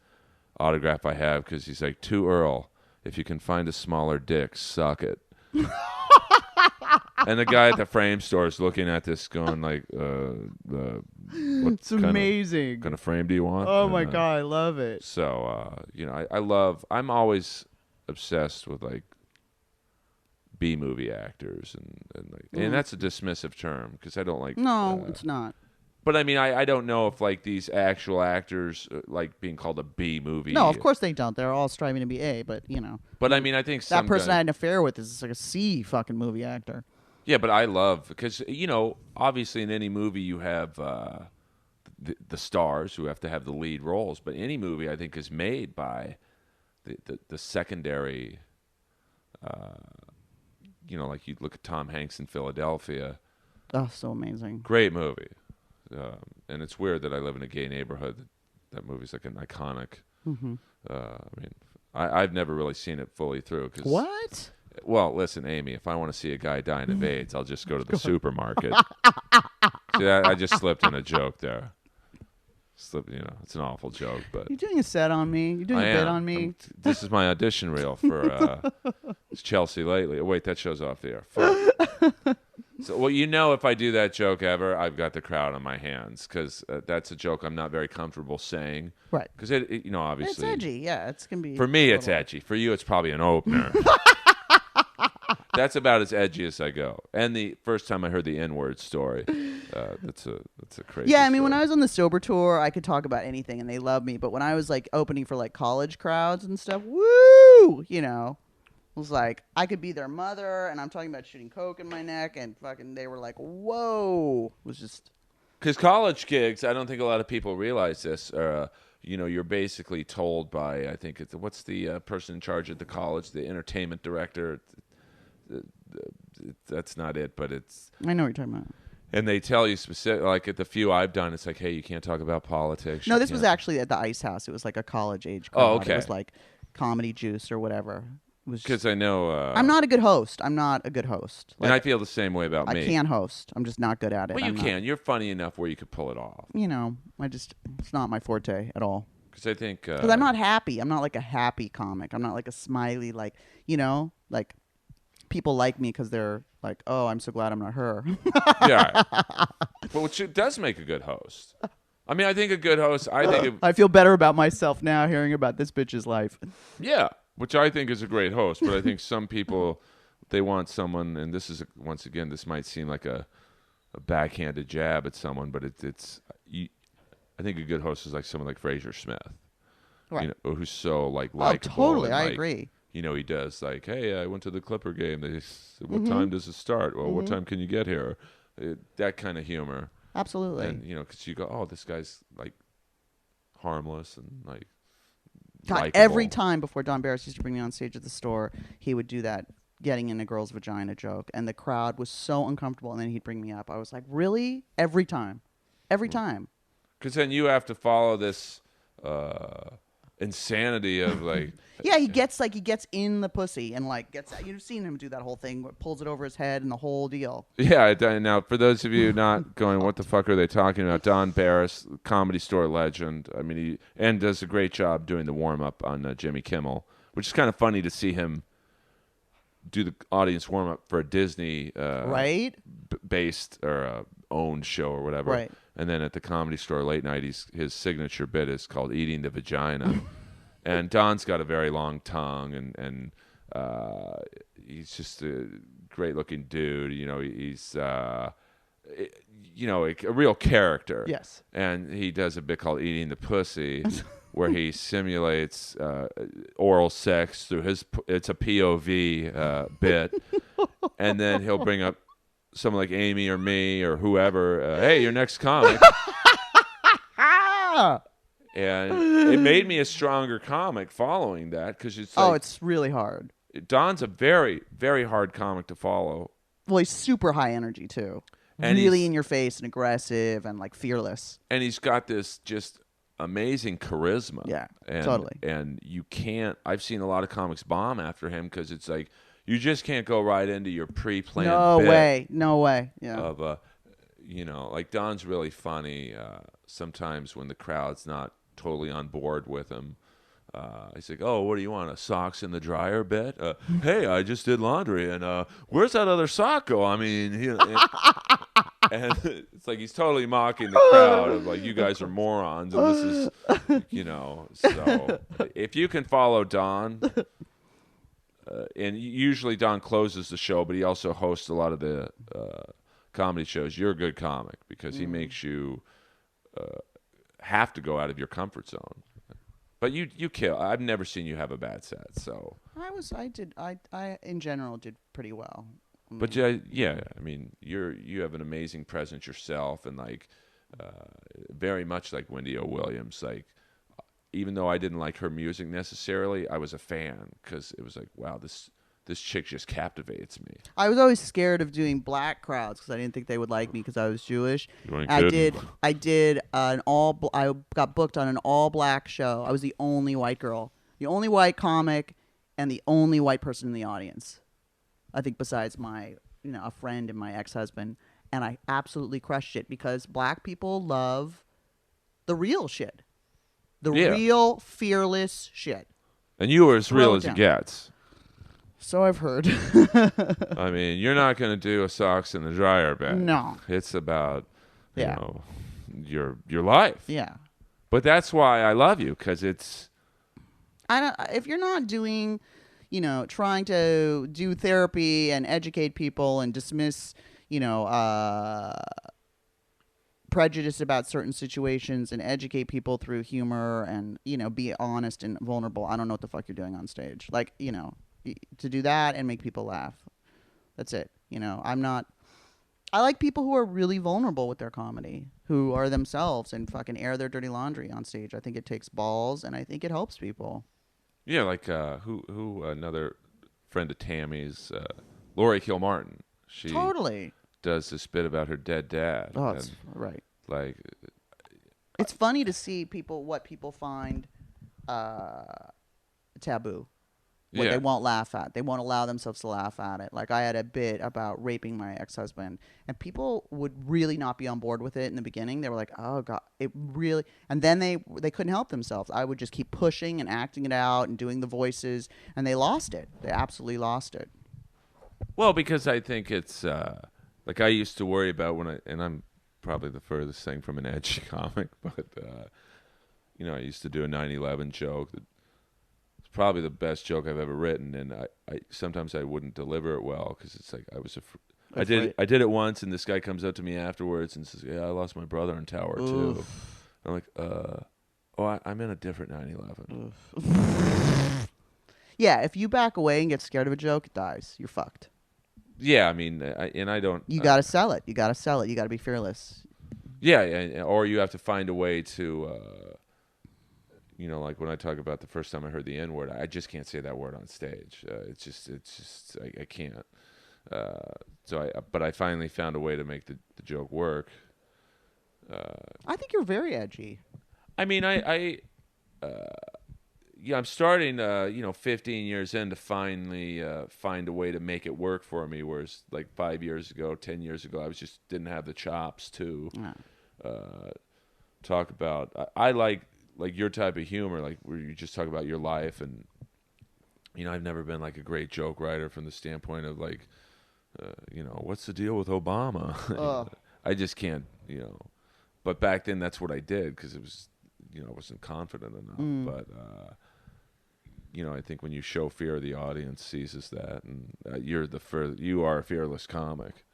autograph I have because he's like, "To Earl, if you can find a smaller dick, suck it." And the guy at the frame store is looking at this going like, It's amazing. What kind of frame do you want? Oh, my God. I love it. So, I'm always obsessed with like B-movie actors and that's a dismissive term because I don't like. No, it's not. But I mean, I don't know if like these actual actors like being called a B movie. No, of course they don't. They're all striving to be A, but you know. But I mean, I think that person I had an affair with is like a C fucking movie actor. Yeah, but I love because obviously in any movie you have the stars who have to have the lead roles, but any movie I think is made by the secondary. Like you look at Tom Hanks in Philadelphia. Oh, so amazing! Great movie. And it's weird that I live in a gay neighborhood. That movie's like an iconic. Mm-hmm. I've never really seen it fully through. What? Well, listen, Amy, if I want to see a guy dying of AIDS, I'll just go to the supermarket. See, I just slipped in a joke there. It's an awful joke, but you're doing a set on me. You're doing a bit on me. This is my audition reel for Chelsea Lately. Oh, wait, that show's off the air. Fuck. So, well, if I do that joke ever, I've got the crowd on my hands because that's a joke I'm not very comfortable saying. Right. Because obviously it's edgy. Yeah, it's gonna be. For me, it's edgy. For you, it's probably an opener. That's about as edgy as I go. And the first time I heard the N-word story, that's a crazy. Yeah, I mean, story. when I was on the sober tour, I could talk about anything and they loved me. But when I was like opening for like college crowds and stuff, woo, was like I could be their mother, and I'm talking about shooting coke in my neck, and fucking they were like, whoa, it was just. Because college gigs, I don't think a lot of people realize this. You're basically told by I think what's the person in charge at the college, the entertainment director. That's not it, but it's. I know what you're talking about. And they tell you specific, like at the few I've done, it's like, hey, you can't talk about politics. No, this was actually at the Ice House. It was like a college age crowd. Oh, okay. It was like Comedy Juice or whatever. Because I know. I'm not a good host. I'm not a good host. And I feel the same way about me. I can't host. I'm just not good at it. Well, you can. You're funny enough where you could pull it off. It's not my forte at all. Because I think. Because I'm not happy. I'm not like a happy comic. I'm not like a smiley, like people like me because they're like, oh, I'm so glad I'm not her. Yeah. But which does make a good host. I mean, I think a good host, I feel better about myself now hearing about this bitch's life. Yeah, which I think is a great host. But I think some people, they want someone, and this is, once again, this might seem like a backhanded jab at someone, but I think a good host is like someone like Fraser Smith. Right. Who's so like likable. Oh, totally. And, I like, agree. He does like, hey, I went to the Clipper game. They said, what time does it start? Well, what time can you get here? That kind of humor. Absolutely. And, because you go, oh, this guy's like harmless and like God, likable. every time before Don Barris used to bring me on stage at the store, he would do that getting in a girl's vagina joke. And the crowd was so uncomfortable. And then he'd bring me up. I was like, really? Every time. Every time. Because then you have to follow this insanity of like. Yeah, he gets in the pussy and like gets. You've seen him do that whole thing, pulls it over his head and the whole deal. Yeah. Now, for those of you not going, what the fuck are they talking about? Don Barris, Comedy Store legend. I mean, he does a great job doing the warm up on Jimmy Kimmel, which is kind of funny to see him do the audience warm up for a Disney right based or owned show or whatever. Right. And then at the Comedy Store late night, his signature bit is called "Eating the Vagina." And Don's got a very long tongue, and he's just a great-looking dude. He's a real character. Yes. And he does a bit called "Eating the Pussy," where he simulates oral sex through it's a POV bit, and then he'll bring up someone like Amy or me or whoever. Hey, your next comic. And it made me a stronger comic following that because it's like, it's really hard. Don's a very, very hard comic to follow. Well, he's super high energy too. And Really in your face and aggressive and like fearless. And he's got this just amazing charisma. Yeah, and, totally. And you can't. I've seen a lot of comics bomb after him because it's like you just can't go right into your pre-planned. No way. Yeah. Of like Don's really funny. Sometimes when the crowd's not totally on board with him. He's like, oh, what do you want, a socks in the dryer bit? Hey, I just did laundry, and where's that other sock go? I mean, and it's like he's totally mocking the crowd of like, you guys are morons, and this is, so if you can follow Don, and usually Don closes the show, but he also hosts a lot of the comedy shows. You're a good comic because he makes you have to go out of your comfort zone. But you kill. I've never seen you have a bad set. So I in general did pretty well. But yeah, I mean, you have an amazing presence yourself, and like very much like Wendy O. Williams. Like, even though I didn't like her music necessarily, I was a fan because it was like, wow, this chick just captivates me. I was always scared of doing black crowds because I didn't think they would like me because I was Jewish. I got booked on an all black show. I was the only white girl, the only white comic, and the only white person in the audience. I think besides my, a friend and my ex-husband, and I absolutely crushed it because black people love the real shit, real fearless shit. And you were as real as it gets. So I've heard. I mean, you're not going to do a socks in the dryer bit. No. It's about, your life. Yeah. But that's why I love you, because it's... if you're not doing, trying to do therapy and educate people and dismiss, prejudice about certain situations and educate people through humor and, be honest and vulnerable, I don't know what the fuck you're doing on stage. Like, to do that and make people laugh. That's it. I like people who are really vulnerable with their comedy, who are themselves and fucking air their dirty laundry on stage. I think it takes balls and I think it helps people. Yeah, like who another friend of Tammy's, Lori Kilmartin. She totally does this bit about her dead dad. Oh, that's right. Like, it's funny to see what people find taboo. What they won't laugh at. They won't allow themselves to laugh at it. Like, I had a bit about raping my ex-husband, and people would really not be on board with it in the beginning. They were like, oh, God, it really... And then they couldn't help themselves. I would just keep pushing and acting it out and doing the voices, and they lost it. They absolutely lost it. Well, because I think it's... like, I used to worry about and I'm probably the furthest thing from an edgy comic, but, I used to do a 9/11 joke that... probably the best joke I've ever written, and I sometimes I wouldn't deliver it well because it's like I did it once, and this guy comes up to me afterwards and says, "Yeah, I lost my brother in Tower too." I'm like, I'm in a different 9/11. Yeah, if you back away and get scared of a joke, it dies. You're fucked. Yeah, I mean, I don't. You gotta sell it. You gotta be fearless. Yeah, or you have to find a way to. Like when I talk about the first time I heard the N-word, I just can't say that word on stage. It's just I can't. But I finally found a way to make the joke work. I think you're very edgy. I mean, I'm starting, 15 years in to finally find a way to make it work for me. Whereas like 5 years ago, 10 years ago, I didn't have the chops to talk about. I like your type of humor, like where you just talk about your life, and I've never been like a great joke writer from the standpoint of like, what's the deal with Obama? I just can't, But back then, that's what I did because it was, I wasn't confident enough. But I think when you show fear, the audience seizes that, and you are a fearless comic.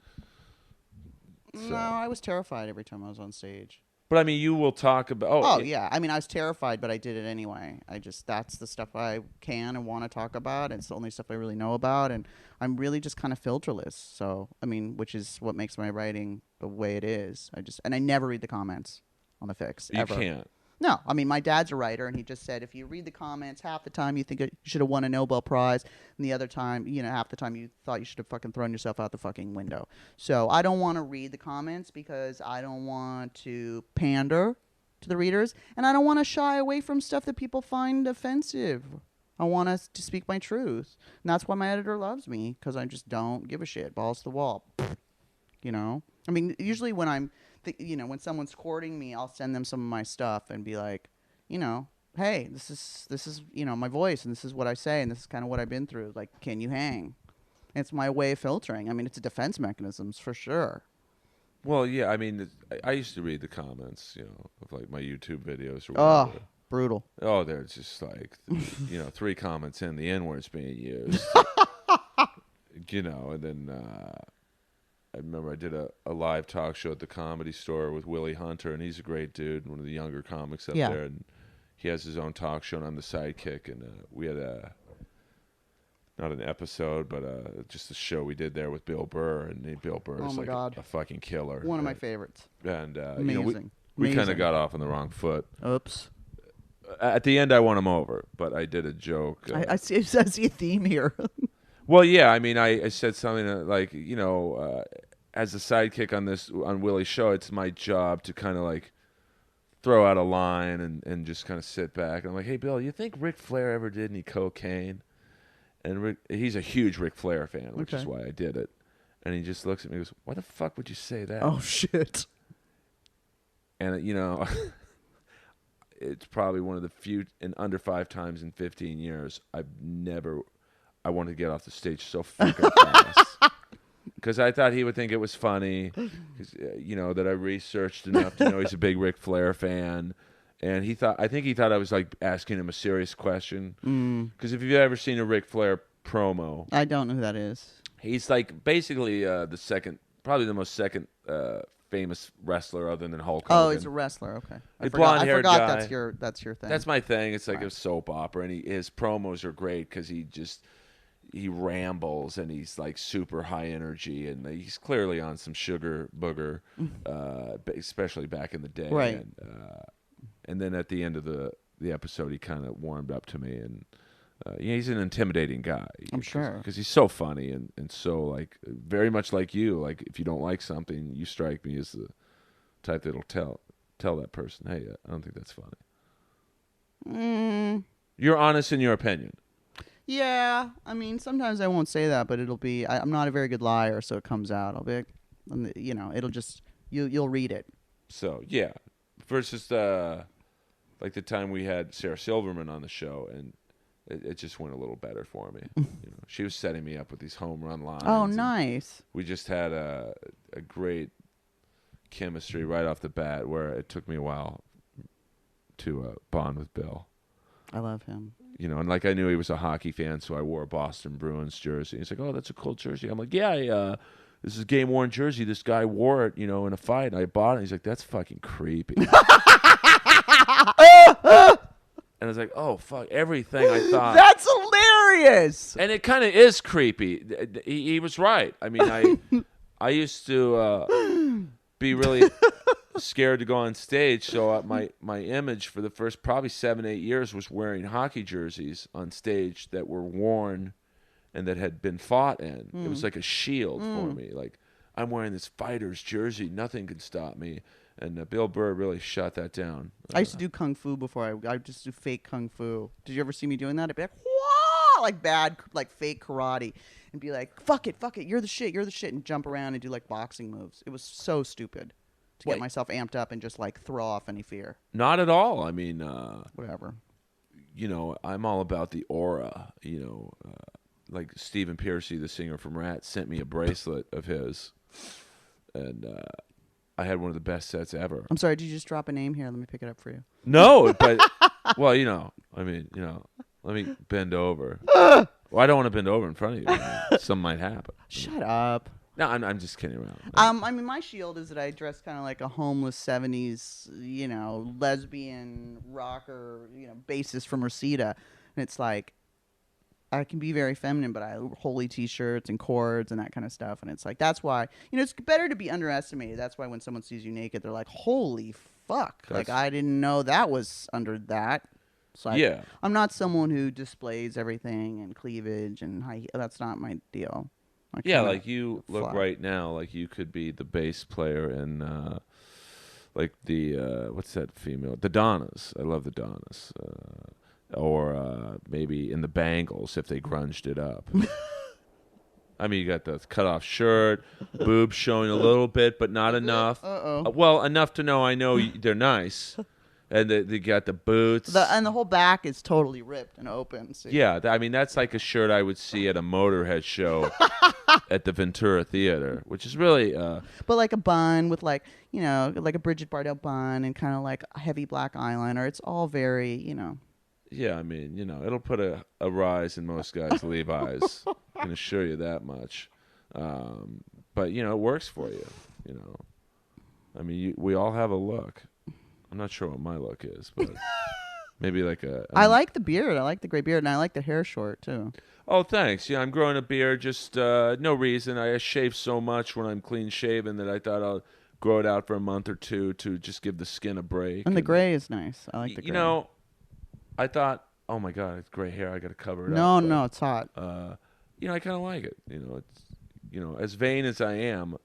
So. No, I was terrified every time I was on stage. But I mean, you will talk about. Yeah. I mean, I was terrified, but I did it anyway. That's the stuff I can and want to talk about. It's the only stuff I really know about, and I'm really just kind of filterless. So, I mean, which is what makes my writing the way it is. I never read the comments on the Fix. You ever. can't. No, I mean, my dad's a writer, and he just said if you read the comments, half the time you think you should have won a Nobel Prize, and the other time, half the time you thought you should have fucking thrown yourself out the fucking window. So I don't want to read the comments because I don't want to pander to the readers, and I don't want to shy away from stuff that people find offensive. I want us to speak my truth, and that's why my editor loves me, because I just don't give a shit. Balls to the wall. I mean, usually when I'm when someone's courting me, I'll send them some of my stuff and be like, hey, this is my voice, and this is what I say, and this is kind of what I've been through. Like, can you hang? And it's my way of filtering. I mean, it's a defense mechanisms for sure. Well, yeah, I mean, I used to read the comments, of like my YouTube videos or Oh, whatever. brutal. Oh, they're just like, 3 comments in, the N-word's being used. And then I remember I did a live talk show at the Comedy Store with Willie Hunter, and he's a great dude, one of the younger comics up there, and he has his own talk show, and I'm the sidekick, and we had not an episode, but just a show we did there with Bill Burr, and Bill Burr is like a fucking killer. One of my favorites. And Amazing. We kind of got off on the wrong foot. Oops. At the end, I won him over, but I did a joke. I see a theme here. Well, yeah, I mean, I said something like, as a sidekick on Willie's show, it's my job to kind of like throw out a line and just kind of sit back. And I'm like, hey, Bill, you think Ric Flair ever did any cocaine? And he's a huge Ric Flair fan, which is why I did it. And he just looks at me and goes, why the fuck would you say that? Oh, shit. And, it's probably one of the few, and under 5 times in 15 years, I wanted to get off the stage so fucking fast. Because I thought he would think it was funny, that I researched enough to know he's a big Ric Flair fan. And I think he thought I was like asking him a serious question. Because if you've ever seen a Ric Flair promo, I don't know who that is. He's like basically probably the most famous wrestler other than Hulk Hogan. Oh, he's a wrestler. Okay, I blonde-haired forgot guy. That's your thing. That's my thing. It's like a soap opera, and his promos are great because he rambles and he's like super high energy, and he's clearly on some sugar booger, especially back in the day. Right. And then at the end of the episode, he kind of warmed up to me, and he's an intimidating guy. I'm sure. Because he's so funny and so like very much like you. Like if you don't like something, you strike me as the type that'll tell that person, hey, I don't think that's funny. You're honest in your opinion. Yeah, I mean, sometimes I won't say that, but it'll be. I'm not a very good liar, so it comes out. I'll be like, it'll just you'll read it. So yeah, versus like the time we had Sarah Silverman on the show, and it just went a little better for me. She was setting me up with these home run lines. Oh, nice. We just had a great chemistry right off the bat, where it took me a while to bond with Bill. I love him. And like I knew he was a hockey fan, so I wore a Boston Bruins jersey. He's like, "Oh, that's a cool jersey." I'm like, "Yeah, this is a game-worn jersey. This guy wore it, in a fight, and I bought it." He's like, "That's fucking creepy." And I was like, "Oh, fuck, everything I thought." That's hilarious. And it kind of is creepy. He was right. I mean, I used to be really scared to go on stage, so my image for the first probably 7-8 years was wearing hockey jerseys on stage that were worn and that had been fought in. It was like a shield for me. Like, I'm wearing this fighter's jersey, nothing can stop me. And Bill Burr really shut that down. I used to do kung fu before. I just do fake kung fu. Did you ever see me doing that? I'd be like, "Whoa!" Like bad, like fake karate, and be like, fuck it, you're the shit, and jump around and do like boxing moves. It was so stupid to get myself amped up and just like throw off any fear. Not at all. I mean, whatever. I'm all about the aura. Like Stephen Pearcy, the singer from Rat, sent me a bracelet of his, and I had one of the best sets ever. I'm sorry, did you just drop a name here? Let me pick it up for you. No, but well, let me bend over. Well, I don't want to bend over in front of you. Something might happen. Shut up. No, I'm just kidding around. I mean, my shield is that I dress kind of like a homeless 70s, lesbian rocker, bassist from Reseda. And it's like, I can be very feminine, but I holy t-shirts and cords and that kind of stuff. And it's like, that's why, it's better to be underestimated. That's why when someone sees you naked, they're like, holy fuck. Like, I didn't know that was under that. So I'm not someone who displays everything and cleavage and that's not my deal. Yeah, like you look right now like you could be the bass player in like the what's that female? The Donnas. I love the Donnas. Or maybe in the Bangles if they grunged it up. I mean, you got the cut-off shirt, boobs showing a little bit, but not enough. Well, enough to know I know they're nice. And they got the boots. And the whole back is totally ripped and open. So. Yeah, I mean, that's like a shirt I would see at a Motorhead show at the Ventura Theater, which is really... but like a bun with like a Bridget Bardot bun and kind of like a heavy black eyeliner. It's all very, Yeah, I mean, it'll put a rise in most guys' Levi's. I can assure you that much. But, it works for you, I mean, we all have a look. I'm not sure what my look is, but maybe like I like the beard. I like the gray beard, and I like the hair short, too. Oh, thanks. Yeah, I'm growing a beard. Just no reason. I shave so much when I'm clean shaven that I thought I'll grow it out for a month or two to just give the skin a break. And the gray is nice. I like the gray. I thought, oh, my God, it's gray hair. I got to cover it up. No, it's hot. I kind of like it. It's as vain as I am.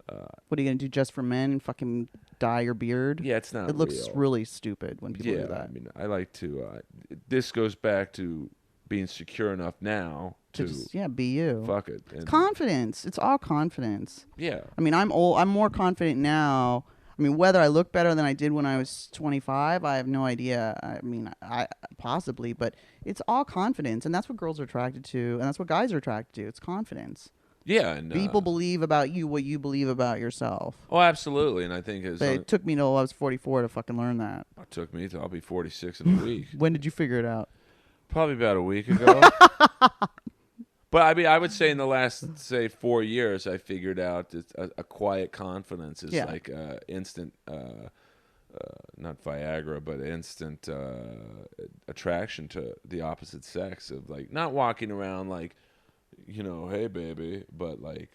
What are you gonna do just for men? Fucking dye your beard? Yeah, it's not. It looks really stupid when people do that. I mean, I like to. This goes back to being secure enough now to just, be you. Fuck it. It's confidence. It's all confidence. Yeah. I mean, I'm old. I'm more confident now. I mean, whether I look better than I did when I was 25, I have no idea. I mean, I possibly, but it's all confidence, and that's what girls are attracted to, and that's what guys are attracted to. It's confidence. Yeah, and people believe about you what you believe about yourself. Oh, absolutely, and I think it took me till I was 44 to fucking learn that. It took me till I'll be 46 in a week. When did you figure it out? Probably about a week ago. But I mean, I would say in the last 4 years, I figured out that a quiet confidence is like instant, not Viagra, but instant attraction to the opposite sex. Of like not walking around like. Hey baby, but like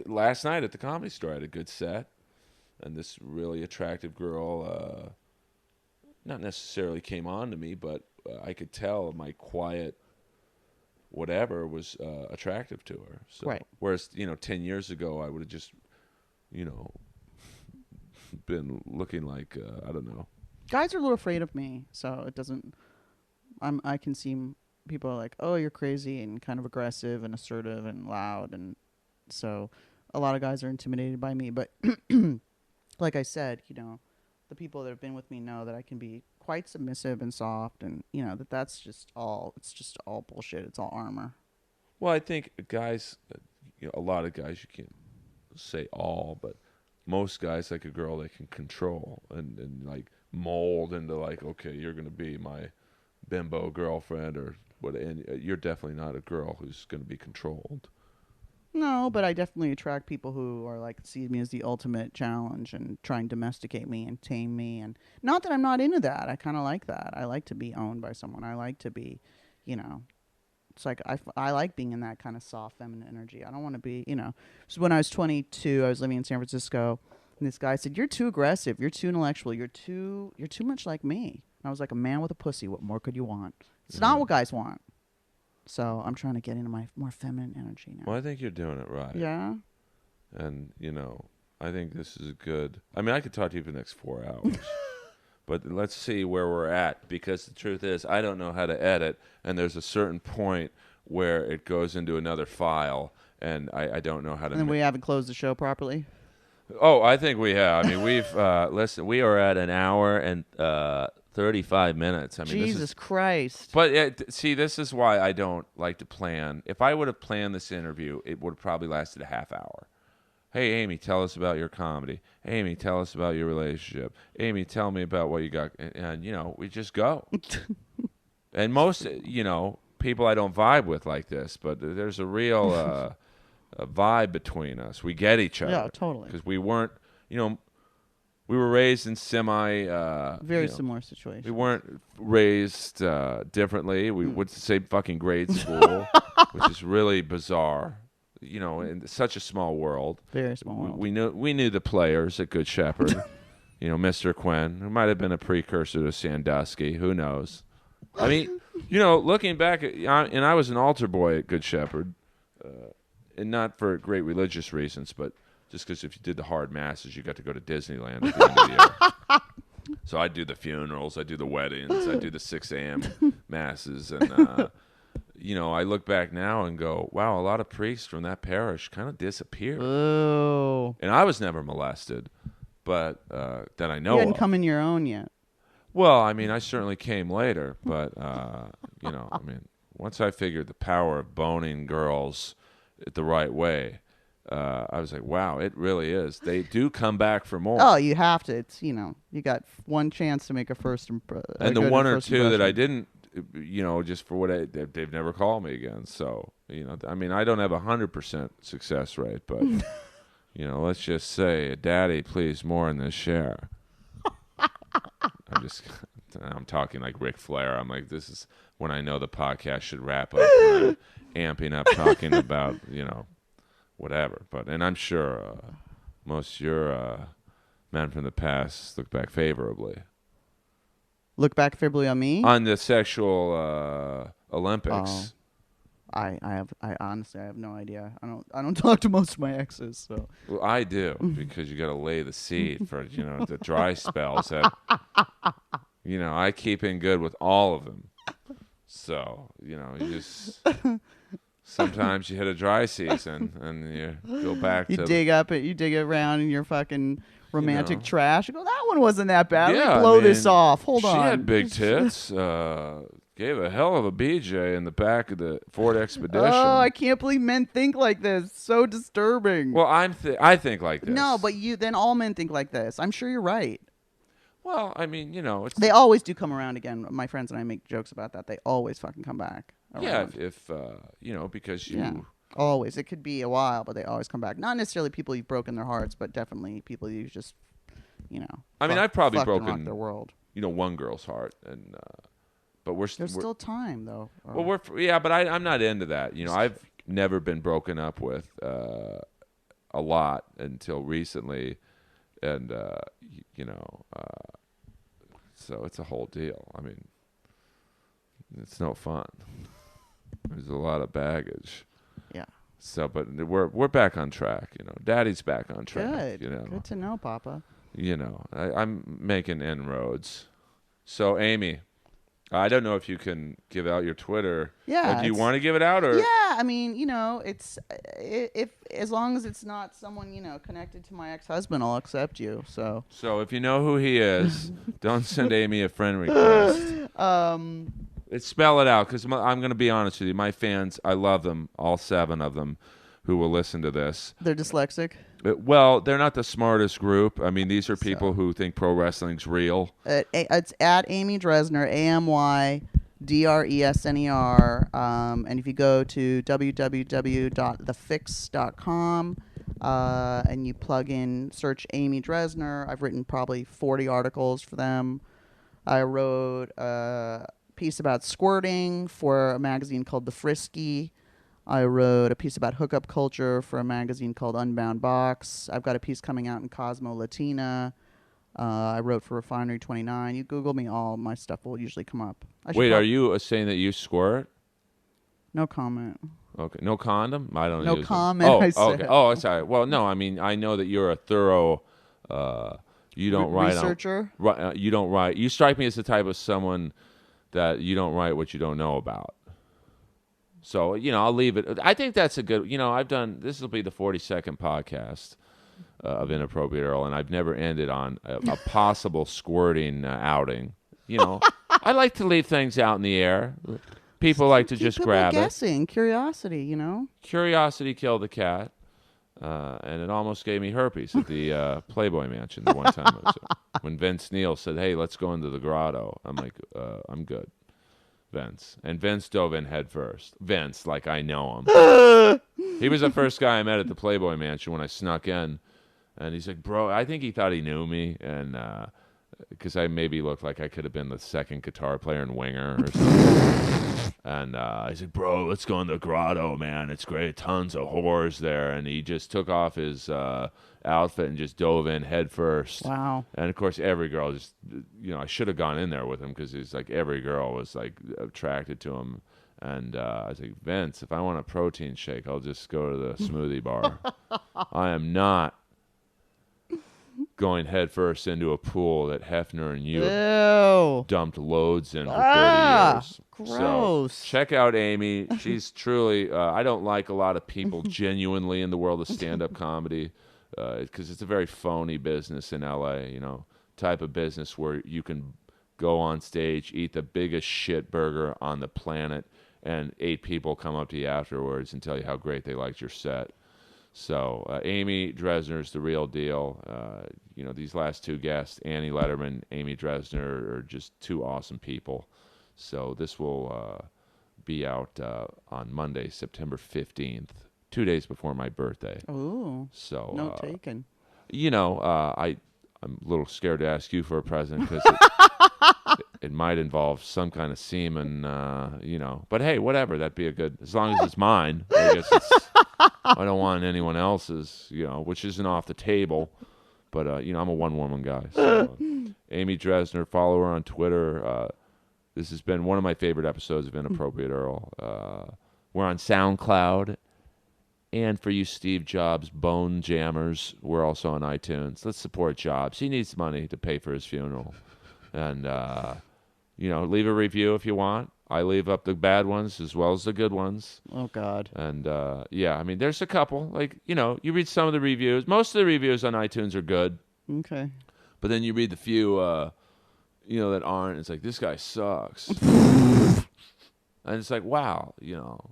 last night at the Comedy Store, I had a good set, and this really attractive girl, not necessarily came on to me, but I could tell my quiet whatever was attractive to her. So, right. Whereas 10 years ago, I would have just, been looking like I don't know. Guys are a little afraid of me, so it doesn't. I can seem. People are like, oh, you're crazy and kind of aggressive and assertive and loud. And so a lot of guys are intimidated by me. But like I said, the people that have been with me know that I can be quite submissive and soft. And, that's just all, it's just all bullshit. It's all armor. Well, I think guys, a lot of guys, you can't say all, but most guys like a girl they can control and like mold into like, okay, you're going to be my bimbo girlfriend or what, and you're definitely not a girl who's going to be controlled. No, but I definitely attract people who are like see me as the ultimate challenge and try and domesticate me and tame me. And not that I'm not into that. I kind of like that. I like to be owned by someone. I like to be, it's like I like being in that kind of soft feminine energy. I don't want to be, So when I was 22, I was living in San Francisco, and this guy said, "You're too aggressive. You're too intellectual. You're too much like me." And I was like, a man with a pussy. What more could you want? It's not what guys want. So I'm trying to get into my more feminine energy now. Well, I think you're doing it right. Yeah. And, I think this is a good... I mean, I could talk to you for the next 4 hours. But let's see where we're at. Because the truth is, I don't know how to edit. And there's a certain point where it goes into another file. And I don't know how to... And we haven't closed the show properly? Oh, I think we have. I mean, we've... listen, we are at an hour and... 35 minutes. I mean, Jesus Christ. But see, this is why I don't like to plan. If I would have planned this interview, it would have probably lasted a half hour. Hey, Amy, tell us about your comedy. Amy, tell us about your relationship. Amy, tell me about what you got. And we just go. And most, people I don't vibe with like this, but there's a real a vibe between us. We get each other. Yeah, totally. Because we weren't, we were raised in very similar situations. We weren't raised differently. We went to the same fucking grade school, which is really bizarre. In such a small world. Very small world. We knew the players at Good Shepherd. Mr. Quinn, who might have been a precursor to Sandusky. Who knows? I mean, looking back, and I was an altar boy at Good Shepherd, and not for great religious reasons, but just because if you did the hard masses, you got to go to Disneyland at the end of the year. So I do the funerals, I do the weddings, I do the 6 a.m. masses, and I look back now and go, wow, a lot of priests from that parish kind of disappeared. Oh. And I was never molested, but that I know You hadn't of. come in your own yet. Well, I mean, I certainly came later, but once I figured the power of boning girls the right way, I was like, wow, it really is. They do come back for more. Oh, you have to. It's you got one chance to make a first impression. And the one or two that I didn't, just for what they've never called me again. So, I don't have 100% success rate, but let's just say, Daddy, please more in this share. I'm talking like Ric Flair. I'm like, this is when I know the podcast should wrap up. When I'm amping up talking about, whatever. And I'm sure most of your men from the past look back favorably. Look back favorably on me? On the sexual Olympics. I honestly have no idea. I don't talk to most of my exes, so. Well, I do, because you got to lay the seed for the dry spells that I keep in good with all of them. So you just sometimes you hit a dry season and you go back. You dig around in your fucking romantic trash. You go, that one wasn't that bad. Yeah, Let me blow this off. Hold on. She had big tits. Gave a hell of a BJ in the back of the Ford Expedition. Oh, I can't believe men think like this. So disturbing. Well, I think like this. No, but then all men think like this. I'm sure you're right. Well, I mean, they always do come around again. My friends and I make jokes about that. They always fucking come back around. Yeah, if because you... Yeah, always. It could be a while, but they always come back. Not necessarily people you've broken their hearts, but definitely people you just, I mean, I've probably broken their world. One girl's heart, and but there's still time though. Well, but I'm not into that. I've never been broken up with a lot until recently, and so it's a whole deal. I mean, it's no fun. There's a lot of baggage. Yeah. So, but we're back on track. Daddy's back on track. Good. Good to know, Papa. I'm making inroads. So, Amy, I don't know if you can give out your Twitter. Yeah. Do you want to give it out, or? Yeah, I mean, it's if as long as it's not someone connected to my ex-husband, I'll accept you. So if you know who he is, don't send Amy a friend request. Spell it out, because I'm going to be honest with you. My fans, I love them, all 7 of them, who will listen to this. They're dyslexic. Well, they're not the smartest group. I mean, these are people who think pro wrestling's real. It's at Amy Dresnar, AMYDRESNER. And if you go to www.thefix.com and you plug in, search Amy Dresnar, I've written probably 40 articles for them. I wrote a piece about squirting for a magazine called The Frisky. I wrote a piece about hookup culture for a magazine called Unbound Box. I've got a piece coming out in Cosmo Latina. I wrote for Refinery 29. You Google me, all my stuff will usually come up. Wait, are you saying that you squirt? No comment. Okay, no condom? I don't know. No use comment. Oh, I said. Okay. Oh, sorry. Well, no, I mean, I know that you're a thorough. You don't write researcher. You don't write. You strike me as the type of someone that you don't write what you don't know about. So, I'll leave it. I think that's a good, this will be the 42nd podcast of Inappropriate Earl, and I've never ended on a possible squirting outing. I like to leave things out in the air. People like to just grab guessing. Curiosity, Curiosity killed the cat, and it almost gave me herpes at the Playboy Mansion the one time. When Vince Neil said, hey, let's go into the grotto. I'm like, I'm good. Vince. And Vince dove in head first. Vince, like I know him. He was the first guy I met at the Playboy Mansion when I snuck in. And he's like, bro, I think he thought he knew me. And because I maybe looked like I could have been the second guitar player in Winger or something. And I said, bro, let's go in the grotto, man. It's great. Tons of whores there. And he just took off his outfit and just dove in head first. Wow. And, of course, every girl just, I should have gone in there with him because it's like every girl was, like, attracted to him. And I was like, Vince, if I want a protein shake, I'll just go to the smoothie bar. I am not going headfirst into a pool that Hefner and you have dumped loads in for 30 years. Gross. So check out Amy. She's truly, I don't like a lot of people genuinely in the world of stand-up comedy because it's a very phony business in L.A., type of business where you can go on stage, eat the biggest shit burger on the planet, and 8 people come up to you afterwards and tell you how great they liked your set. So Amy Dresner's the real deal. These last 2 guests, Annie Letterman, Amy Dresner, are just 2 awesome people. So this will be out on Monday, September 15th, 2 days before my birthday. Ooh. So note taken. I'm a little scared to ask you for a present because it might involve some kind of semen, But hey, whatever. That'd be a good, as long as it's mine. I guess I don't want anyone else's, which isn't off the table. But, I'm a one-woman guy. So, Amy Dresner, follow her on Twitter. This has been one of my favorite episodes of Inappropriate Earl. We're on SoundCloud. And for you Steve Jobs bone jammers, we're also on iTunes. Let's support Jobs. He needs money to pay for his funeral. And, leave a review if you want. I leave up the bad ones as well as the good ones. Oh, God. And, there's a couple. Like, you read some of the reviews. Most of the reviews on iTunes are good. Okay. But then you read the few, that aren't. It's like, this guy sucks. And it's like, wow,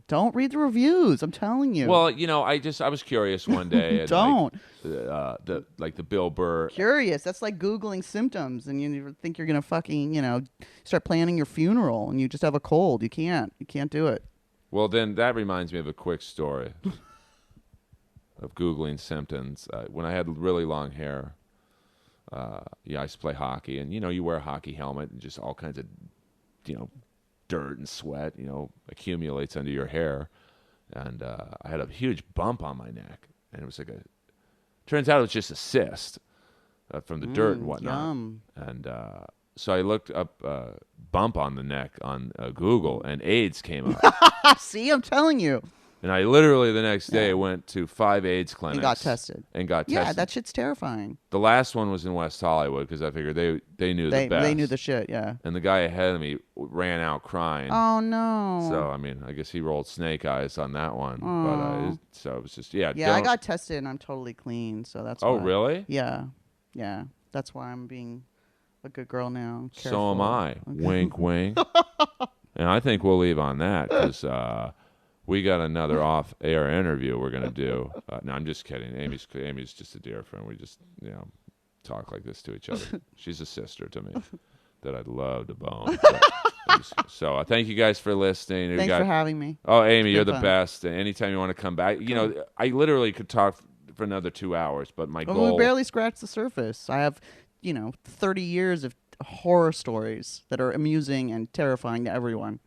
Don't read the reviews. I'm telling you. Well, I was curious one day. And Don't. The Bill Burr. Curious. That's like Googling symptoms, and you think you're gonna fucking, start planning your funeral, and you just have a cold. You can't do it. Well, then that reminds me of a quick story of Googling symptoms. When I had really long hair, I used to play hockey, and you wear a hockey helmet, and just all kinds of, dirt and sweat, accumulates under your hair. And I had a huge bump on my neck. And it was like turns out it was just a cyst from the dirt and whatnot. Yum. And so I looked up bump on the neck on Google, and AIDS came up. See, I'm telling you. And I literally the next day went to 5 AIDS clinics. And got tested. Yeah, that shit's terrifying. The last one was in West Hollywood because I figured they knew the best. They knew the shit, yeah. And the guy ahead of me ran out crying. Oh, no. So, I guess he rolled snake eyes on that one. Oh. But so it was just, yeah. Yeah, I got tested and I'm totally clean, so that's Oh, why. really? Yeah. Yeah. That's why I'm being a good girl now. So am I. Okay. Wink, wink. And I think we'll leave on that because we got another off-air interview we're going to do. No, I'm just kidding. Amy's just a dear friend. We just, talk like this to each other. She's a sister to me that I'd love to bone. So thank you guys for listening. Thanks for having me. Oh, Amy, you're the fun. best. And anytime you want to come back, I literally could talk for another 2 hours, but my goal... We barely scratched the surface. I have, 30 years of horror stories that are amusing and terrifying to everyone.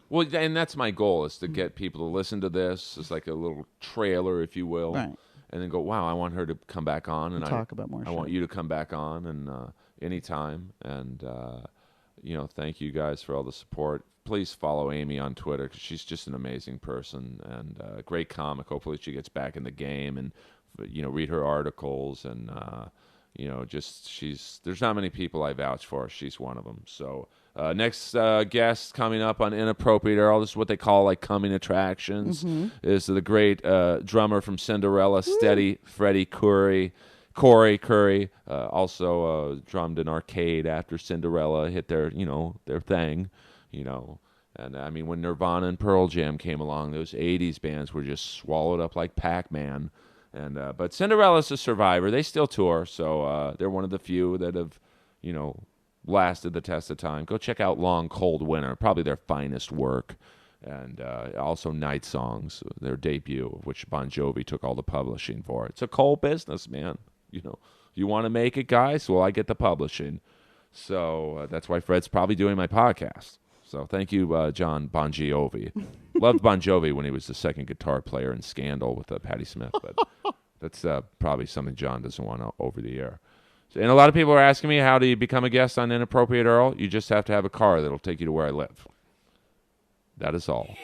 Well, and that's my goal, is to get people to listen to this. It's like a little trailer, if you will. Right. And then go, wow, I want her to come back on. And talk about more I want you to come back on and anytime. And, thank you guys for all the support. Please follow Amy on Twitter because she's just an amazing person and a great comic. Hopefully she gets back in the game and, read her articles. And, there's not many people I vouch for. She's one of them. So... next guest coming up on Inappropriate Earl, this is what they call like coming attractions, is the great drummer from Cinderella, Steady Freddie Corey Curry, also drummed an arcade after Cinderella hit their thing, And when Nirvana and Pearl Jam came along, those 80s bands were just swallowed up like Pac-Man. And but Cinderella's a survivor. They still tour, so they're one of the few that have, lasted the test of time. Go check out Long Cold Winter, probably their finest work. And also Night Songs, their debut, of which Bon Jovi took all the publishing for. It's a cold business, man. You want to make it, guys? Well, I get the publishing. So that's why Fred's probably doing my podcast. So thank you, John Bon Jovi. Loved Bon Jovi when he was the second guitar player in Scandal with Patti Smith, but that's probably something John doesn't want over the air. So, and a lot of people are asking me, how do you become a guest on Inappropriate Earl? You just have to have a car that'll take you to where I live. That is all.